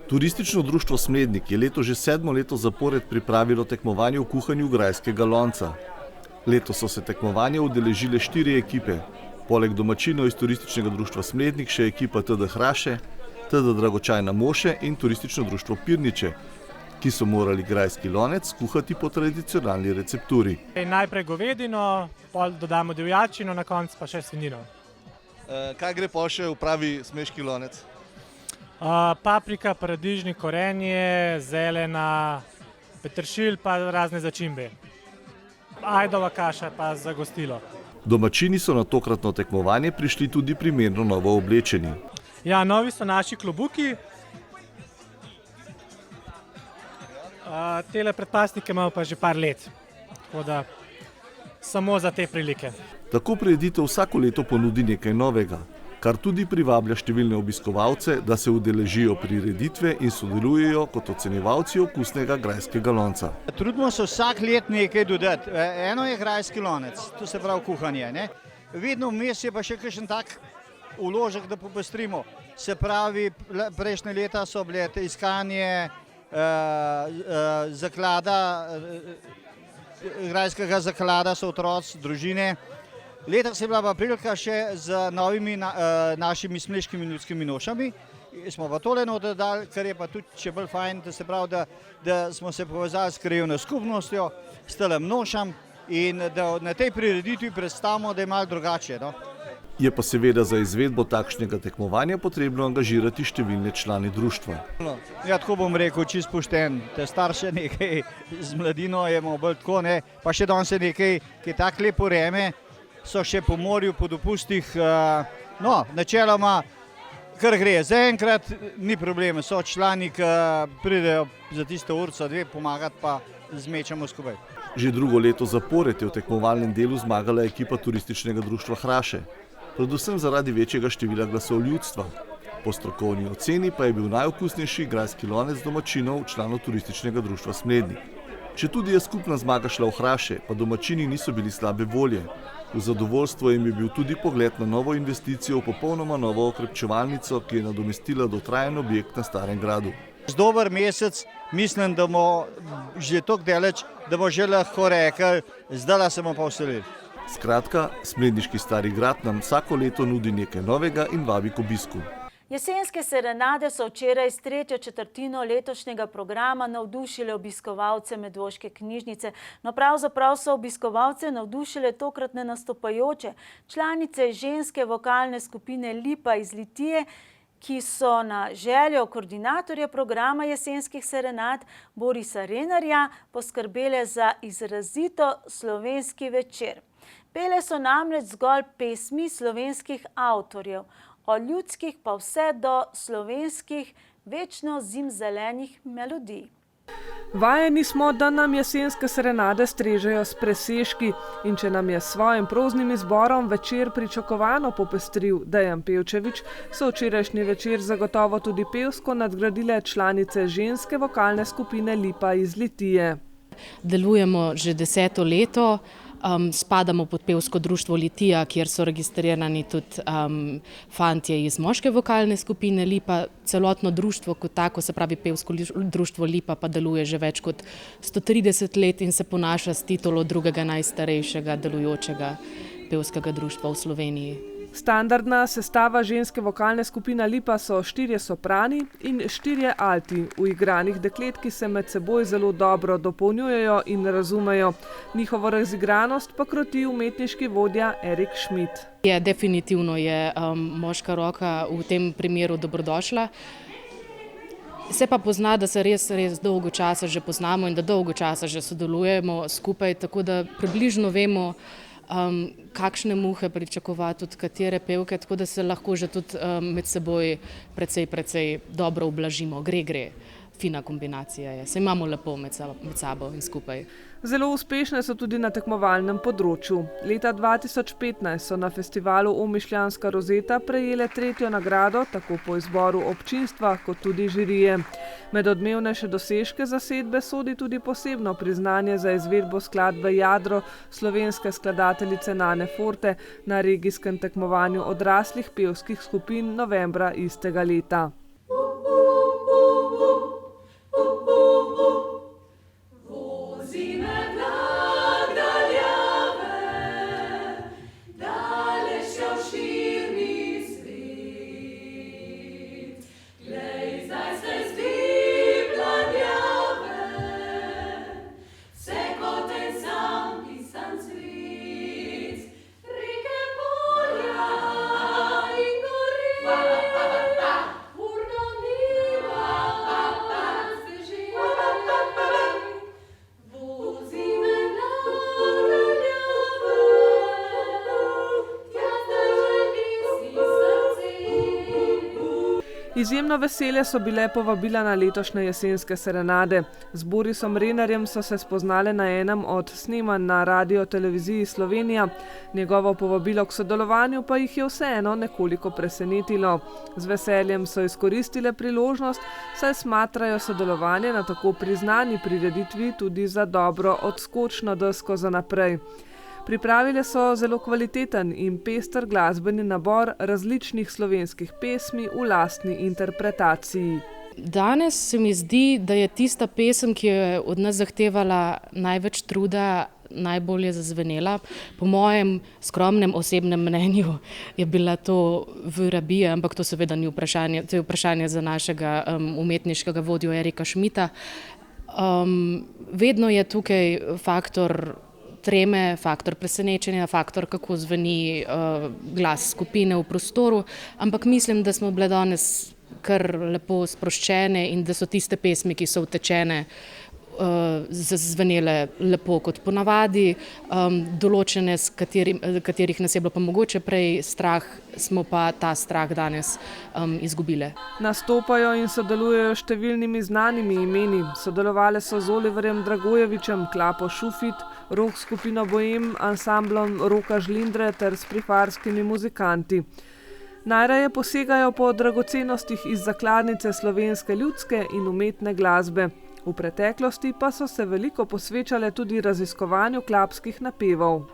Turistično društvo Smlednik je letos že 7. leto zapored pripravilo tekmovanje v kuhanju grajskega lonca. Letos so se tekmovanja udeležile 4 ekipe. Poleg domačinov iz turističnega društva Smlednik še ekipa TD Hraše, TD Dragočajna Moše in turistično društvo Pirniče, ki so morali grajski lonec kuhati po tradicionalni recepturi.
Najprej govedino, pol dodamo divjačino, na koncu pa še svinjino.
Kaj gre pa še v pravi smeški lonec?
Paprika, paradižnik, korenje, zelena, peteršilj pa razne začimbe. Ajdova kaša pa za gostilo.
Domačini so na tokratno tekmovanje prišli tudi primerno novo oblečeni.
Ja, novi so naši klobuki. Tele predpasnike imamo pa že par let, tako da samo za te prilike.
Tako prireditev vsako leto ponudi nekaj novega, kar tudi privablja številne obiskovalce, da se udeležijo prireditve in sodelujejo kot ocenjevalci okusnega grajskega lonca.
Trudimo se vsak let nekaj dodati. Eno je grajski lonec, to se pravi kuhanje. Vedno vmes je pa še kakšen tak vložek, da popestrimo. Se pravi, prejšnje leta so bile iskanje zaklada, grajskega zaklada, so otroci, družine. Letos je bila pa prilika še z novimi našimi smleškimi ljudskimi nošami. Smo pa tole noter dali, kar je pa tudi še bolj fajn, da se pravi, da smo se povezali s krajevno skupnostjo, s telem nošam in da na tej prireditvi predstavimo, da je malo drugače.
Je pa seveda za izvedbo takšnega tekmovanja potrebno angažirati številne člane društva.
Ja, tako bom rekel, čisto pošten. Te starše nekaj z mladino je bolj tako, pa še danes je nekaj, ki je tako lepo vreme, so še po morju, po dopustih, načeloma kar gre. Zaenkrat ni problema, so člani, ki pridejo za tisto urco, 2 pomagati pa zmečamo skupaj.
Že drugo leto zapored je v tekmovalnem delu zmagala ekipa turističnega društva Hraše, predvsem zaradi večjega števila glasov ljudstva. Po strokovni oceni pa je bil najokusnejši grajski lonec domačinov članov turističnega društva Smlednik. Četudi je skupna zmaga šla v Hraše, pa domačini niso bili slabe volje. V zadovoljstvo jim je bil tudi pogled na novo investicijo v popolnoma novo okrepčevalnico, ki je nadomestila dotrajen objekt na Starem gradu.
Z dober mesec mislim, da bomo že toliko daleč, da bomo že lahko rekli, zdaj se bomo pa vselili.
Skratka, Smledniški Stari grad nam vsako leto nudi nekaj novega in vabi k obisku.
Jesenske serenade so včeraj s tretjo četrtino letošnjega programa navdušile obiskovalce Medvoške knjižnice. No, pravzaprav so obiskovalce navdušile tokratne nastopajoče, članice ženske vokalne skupine Lipa iz Litije, ki so na željo koordinatorja programa jesenskih serenad Borisa Renarja poskrbele za izrazito slovenski večer. Pele so namreč zgolj pesmi slovenskih avtorjev, od ljudskih pa vse do slovenskih večno zimzelenih melodij.
Vajeni smo, da nam jesenske serenade strežejo s presežki in če nam je s svojim proznim izborom večer pričakovano popestril Dejan Pevčevič, so včerajšnji večer zagotovo tudi pevsko nadgradile članice ženske vokalne skupine Lipa iz Litije.
Delujemo že 10. leto. Spadamo pod pevsko društvo Litija, kjer so registrirani tudi fantje iz moške vokalne skupine Lipa. Celotno društvo kot tako, se pravi pevsko društvo Lipa, pa deluje že več kot 130 let in se ponaša s titulo drugega najstarejšega delujočega pevskega društva v Sloveniji.
Standardna sestava ženske vokalne skupine Lipa so 4 soprani in 4 alti, uigranih deklet, ki se med seboj zelo dobro dopolnjujejo in razumejo. Njihovo razigranost pa kroti umetniški vodja Erik Schmidt.
Definitivno je moška roka v tem primeru dobrodošla. Se pa pozna, da se res dolgo časa že poznamo in da dolgo časa že sodelujemo skupaj, tako da približno vemo, kakšne muhe pričakovati od katere pevke, tako da se lahko že tudi med seboj precej dobro ublažimo. Gre. Fina kombinacija je. Se imamo lepo med sabo in skupaj.
Zelo uspešne so tudi na tekmovalnem področju. Leta 2015 so na festivalu Omišljanska rozeta prejele 3. nagrado, tako po izboru občinstva kot tudi žirije. Med odmevnejše dosežke zasedbe sodi tudi posebno priznanje za izvedbo skladbe Jadro slovenske skladateljice Nane Forte na regijskem tekmovanju odraslih pevskih skupin novembra istega leta. Izjemno vesele so bile povabila na letošnje jesenske serenade. Z Borisom Renarjem so se spoznale na enem od snemanj na Radio-televiziji Slovenija. Njegovo povabilo k sodelovanju pa jih je vseeno nekoliko presenetilo. Z veseljem so izkoristile priložnost, saj smatrajo sodelovanje na tako priznani prireditvi tudi za dobro odskočno desko za naprej. Pripravile so zelo kvaliteten in pester glasbeni nabor različnih slovenskih pesmi v lastni interpretaciji.
Danes se mi zdi, da je tista pesem, ki je od nas zahtevala največ truda, najbolje zazvenela. Po mojem skromnem osebnem mnenju je bila to Vyrabija, ampak to seveda ni vprašanje, to je vprašanje za našega umetniškega vodjo Erika Schmidta. Vedno je tukaj faktor treme, faktor presenečenja, faktor, kako zveni glas skupine v prostoru, ampak mislim, da smo bile danes kar lepo sproščene in da so tiste pesmi, ki so utečene, zazvenele lepo kot ponavadi, določene, katerih nas je bilo pa mogoče prej strah, smo pa ta strah danes izgubile.
Nastopajo in sodelujejo številnimi znanimi imeni. Sodelovale so z Oliverjem Dragojevičem, Klapo Šufit, rock skupino Bohem, ansamblom Roka Žlindre ter s prifarskimi muzikanti. Najraje posegajo po dragocenostih iz zakladnice slovenske ljudske in umetne glasbe. V preteklosti pa so se veliko posvečale tudi raziskovanju klapskih napevov.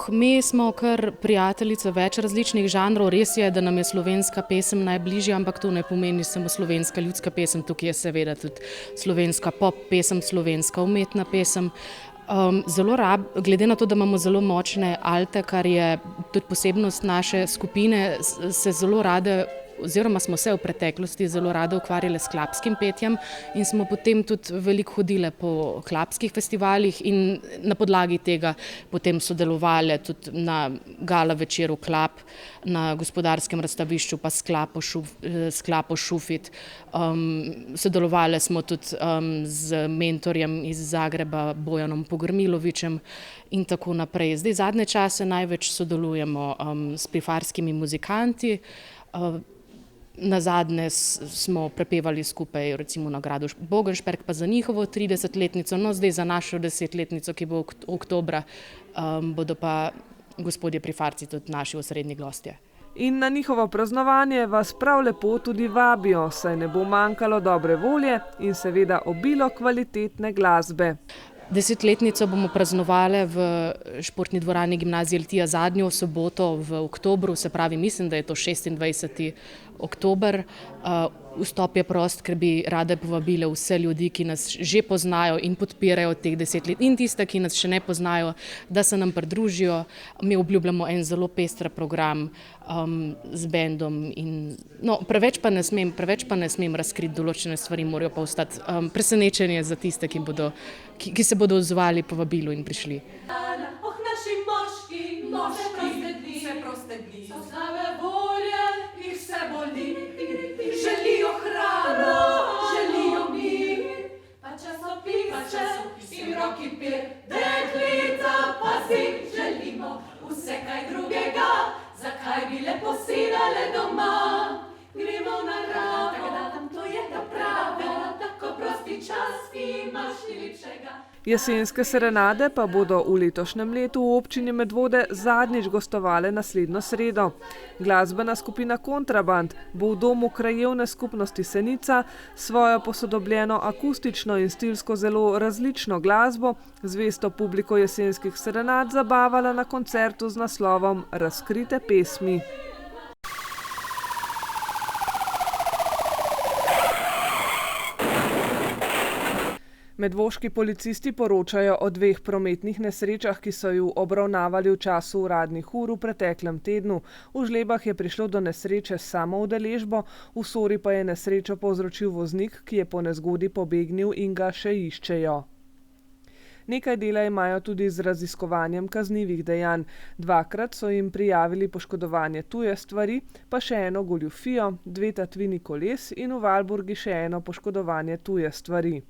Mi smo kar prijateljice več različnih žanrov. Res je, da nam je slovenska pesem najbližja, ampak to ne pomeni samo slovenska ljudska pesem. Tukaj je seveda tudi slovenska pop pesem, slovenska umetna pesem. Glede na to, da imamo zelo močne alte, kar je tudi posebnost naše skupine, se zelo rade oziroma smo se v preteklosti zelo rade ukvarjali s klapskim petjem in smo potem tudi veliko hodile po klapskih festivalih in na podlagi tega potem sodelovali tudi na gala večeru Klap, na gospodarskem razstavišču pa Sklapo Šufit. Sodelovali smo tudi z mentorjem iz Zagreba Bojanom Pogrmilovičem in tako naprej. Zdaj zadnje čase največ sodelujemo s prifarskimi muzikanti. Nazadnje smo prepevali skupaj recimo na gradu Bogenšperk pa za njihovo 30-letnico, no zdaj za našo 10-letnico, ki bo oktobra, bodo pa gospodje prifarci tudi naši osrednji gostje.
In na njihovo praznovanje vas prav lepo tudi vabijo, saj ne bo manjkalo dobre volje in seveda obilo kvalitetne glasbe.
10-letnico bomo praznovali v športni dvorani Gimnazije Litija zadnjo soboto v oktobru, se pravi, mislim, da je to 26. oktober. Vstop je prost, ker bi rade povabile vse ljudi, ki nas že poznajo in podpirajo teh 10 let in tiste, ki nas še ne poznajo, da se nam pridružijo. Mi obljubljamo en zelo pester program z bendom in preveč pa ne smem razkriti določene stvari, morajo pa ostati presenečenje za tiste, ki se bodo odzvali povabilu in prišli.
Naši moški, vse proste dni, so slabe volje, jih vse boli, želijo hrano, želijo mir, pa časopise in roki pir, deklica pazi, želimo vse kaj drugega, zakaj bi lepo sedale doma, gremo v naravo, tam to je ta prava, tako prosti čas imaš ni lepšega.
Jesenske serenade pa bodo v letošnjem letu v občini Medvode zadnjič gostovale naslednjo sredo. Glasbena skupina Kontraband bo v domu krajevne skupnosti Senica svojo posodobljeno akustično in stilsko zelo različno glasbo zvesto publiko jesenskih serenad zabavala na koncertu z naslovom Razkrite pesmi. Medvoški policisti poročajo o 2 prometnih nesrečah, ki so ju obravnavali v času uradnih ur v preteklem tednu. V Žlebah je prišlo do nesreče s samoudeležbo, v Sori pa je nesrečo povzročil voznik, ki je po nezgodi pobegnil in ga še iščejo. Nekaj dela imajo tudi z raziskovanjem kaznivih dejanj. 2-krat so jim prijavili poškodovanje tuje stvari, pa še eno goljufijo, 2 tatvini koles in v Valburgi še eno poškodovanje tuje stvari.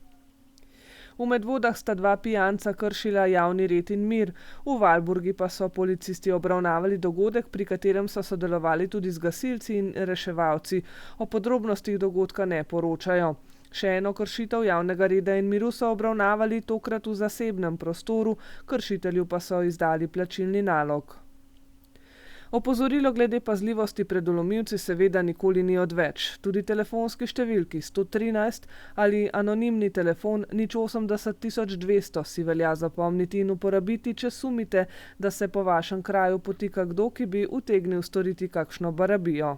V Medvodah sta 2 pijanca kršila javni red in mir, v Valburgi pa so policisti obravnavali dogodek, pri katerem so sodelovali tudi z gasilci in reševalci. O podrobnostih dogodka ne poročajo. Še eno kršitev javnega reda in miru so obravnavali tokrat v zasebnem prostoru, kršitelju pa so izdali plačilni nalog. Opozorilo glede pazljivosti pred vlomilci seveda nikoli ni odveč. Tudi telefonski številki 113 ali anonimni telefon 080 200 si velja zapomniti in uporabiti, če sumite, da se po vašem kraju potika kdo, ki bi utegnil storiti kakšno barabijo.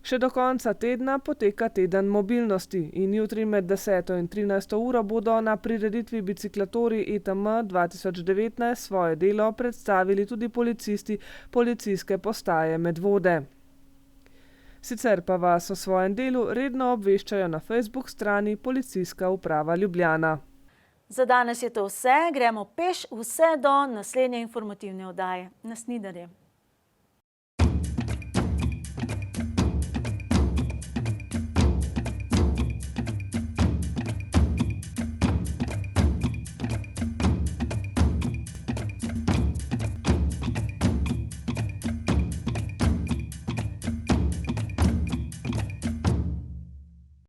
Še do konca tedna poteka teden mobilnosti in jutri med 10. in 13. uro bodo na prireditvi Biciklatori ETM 2019 svoje delo predstavili tudi policisti policijske postaje Medvode. Sicer pa vas o svojem delu redno obveščajo na Facebook strani Policijska uprava Ljubljana.
Za danes je to vse, gremo peš vse do naslednje informativne oddaje. Na snidenje.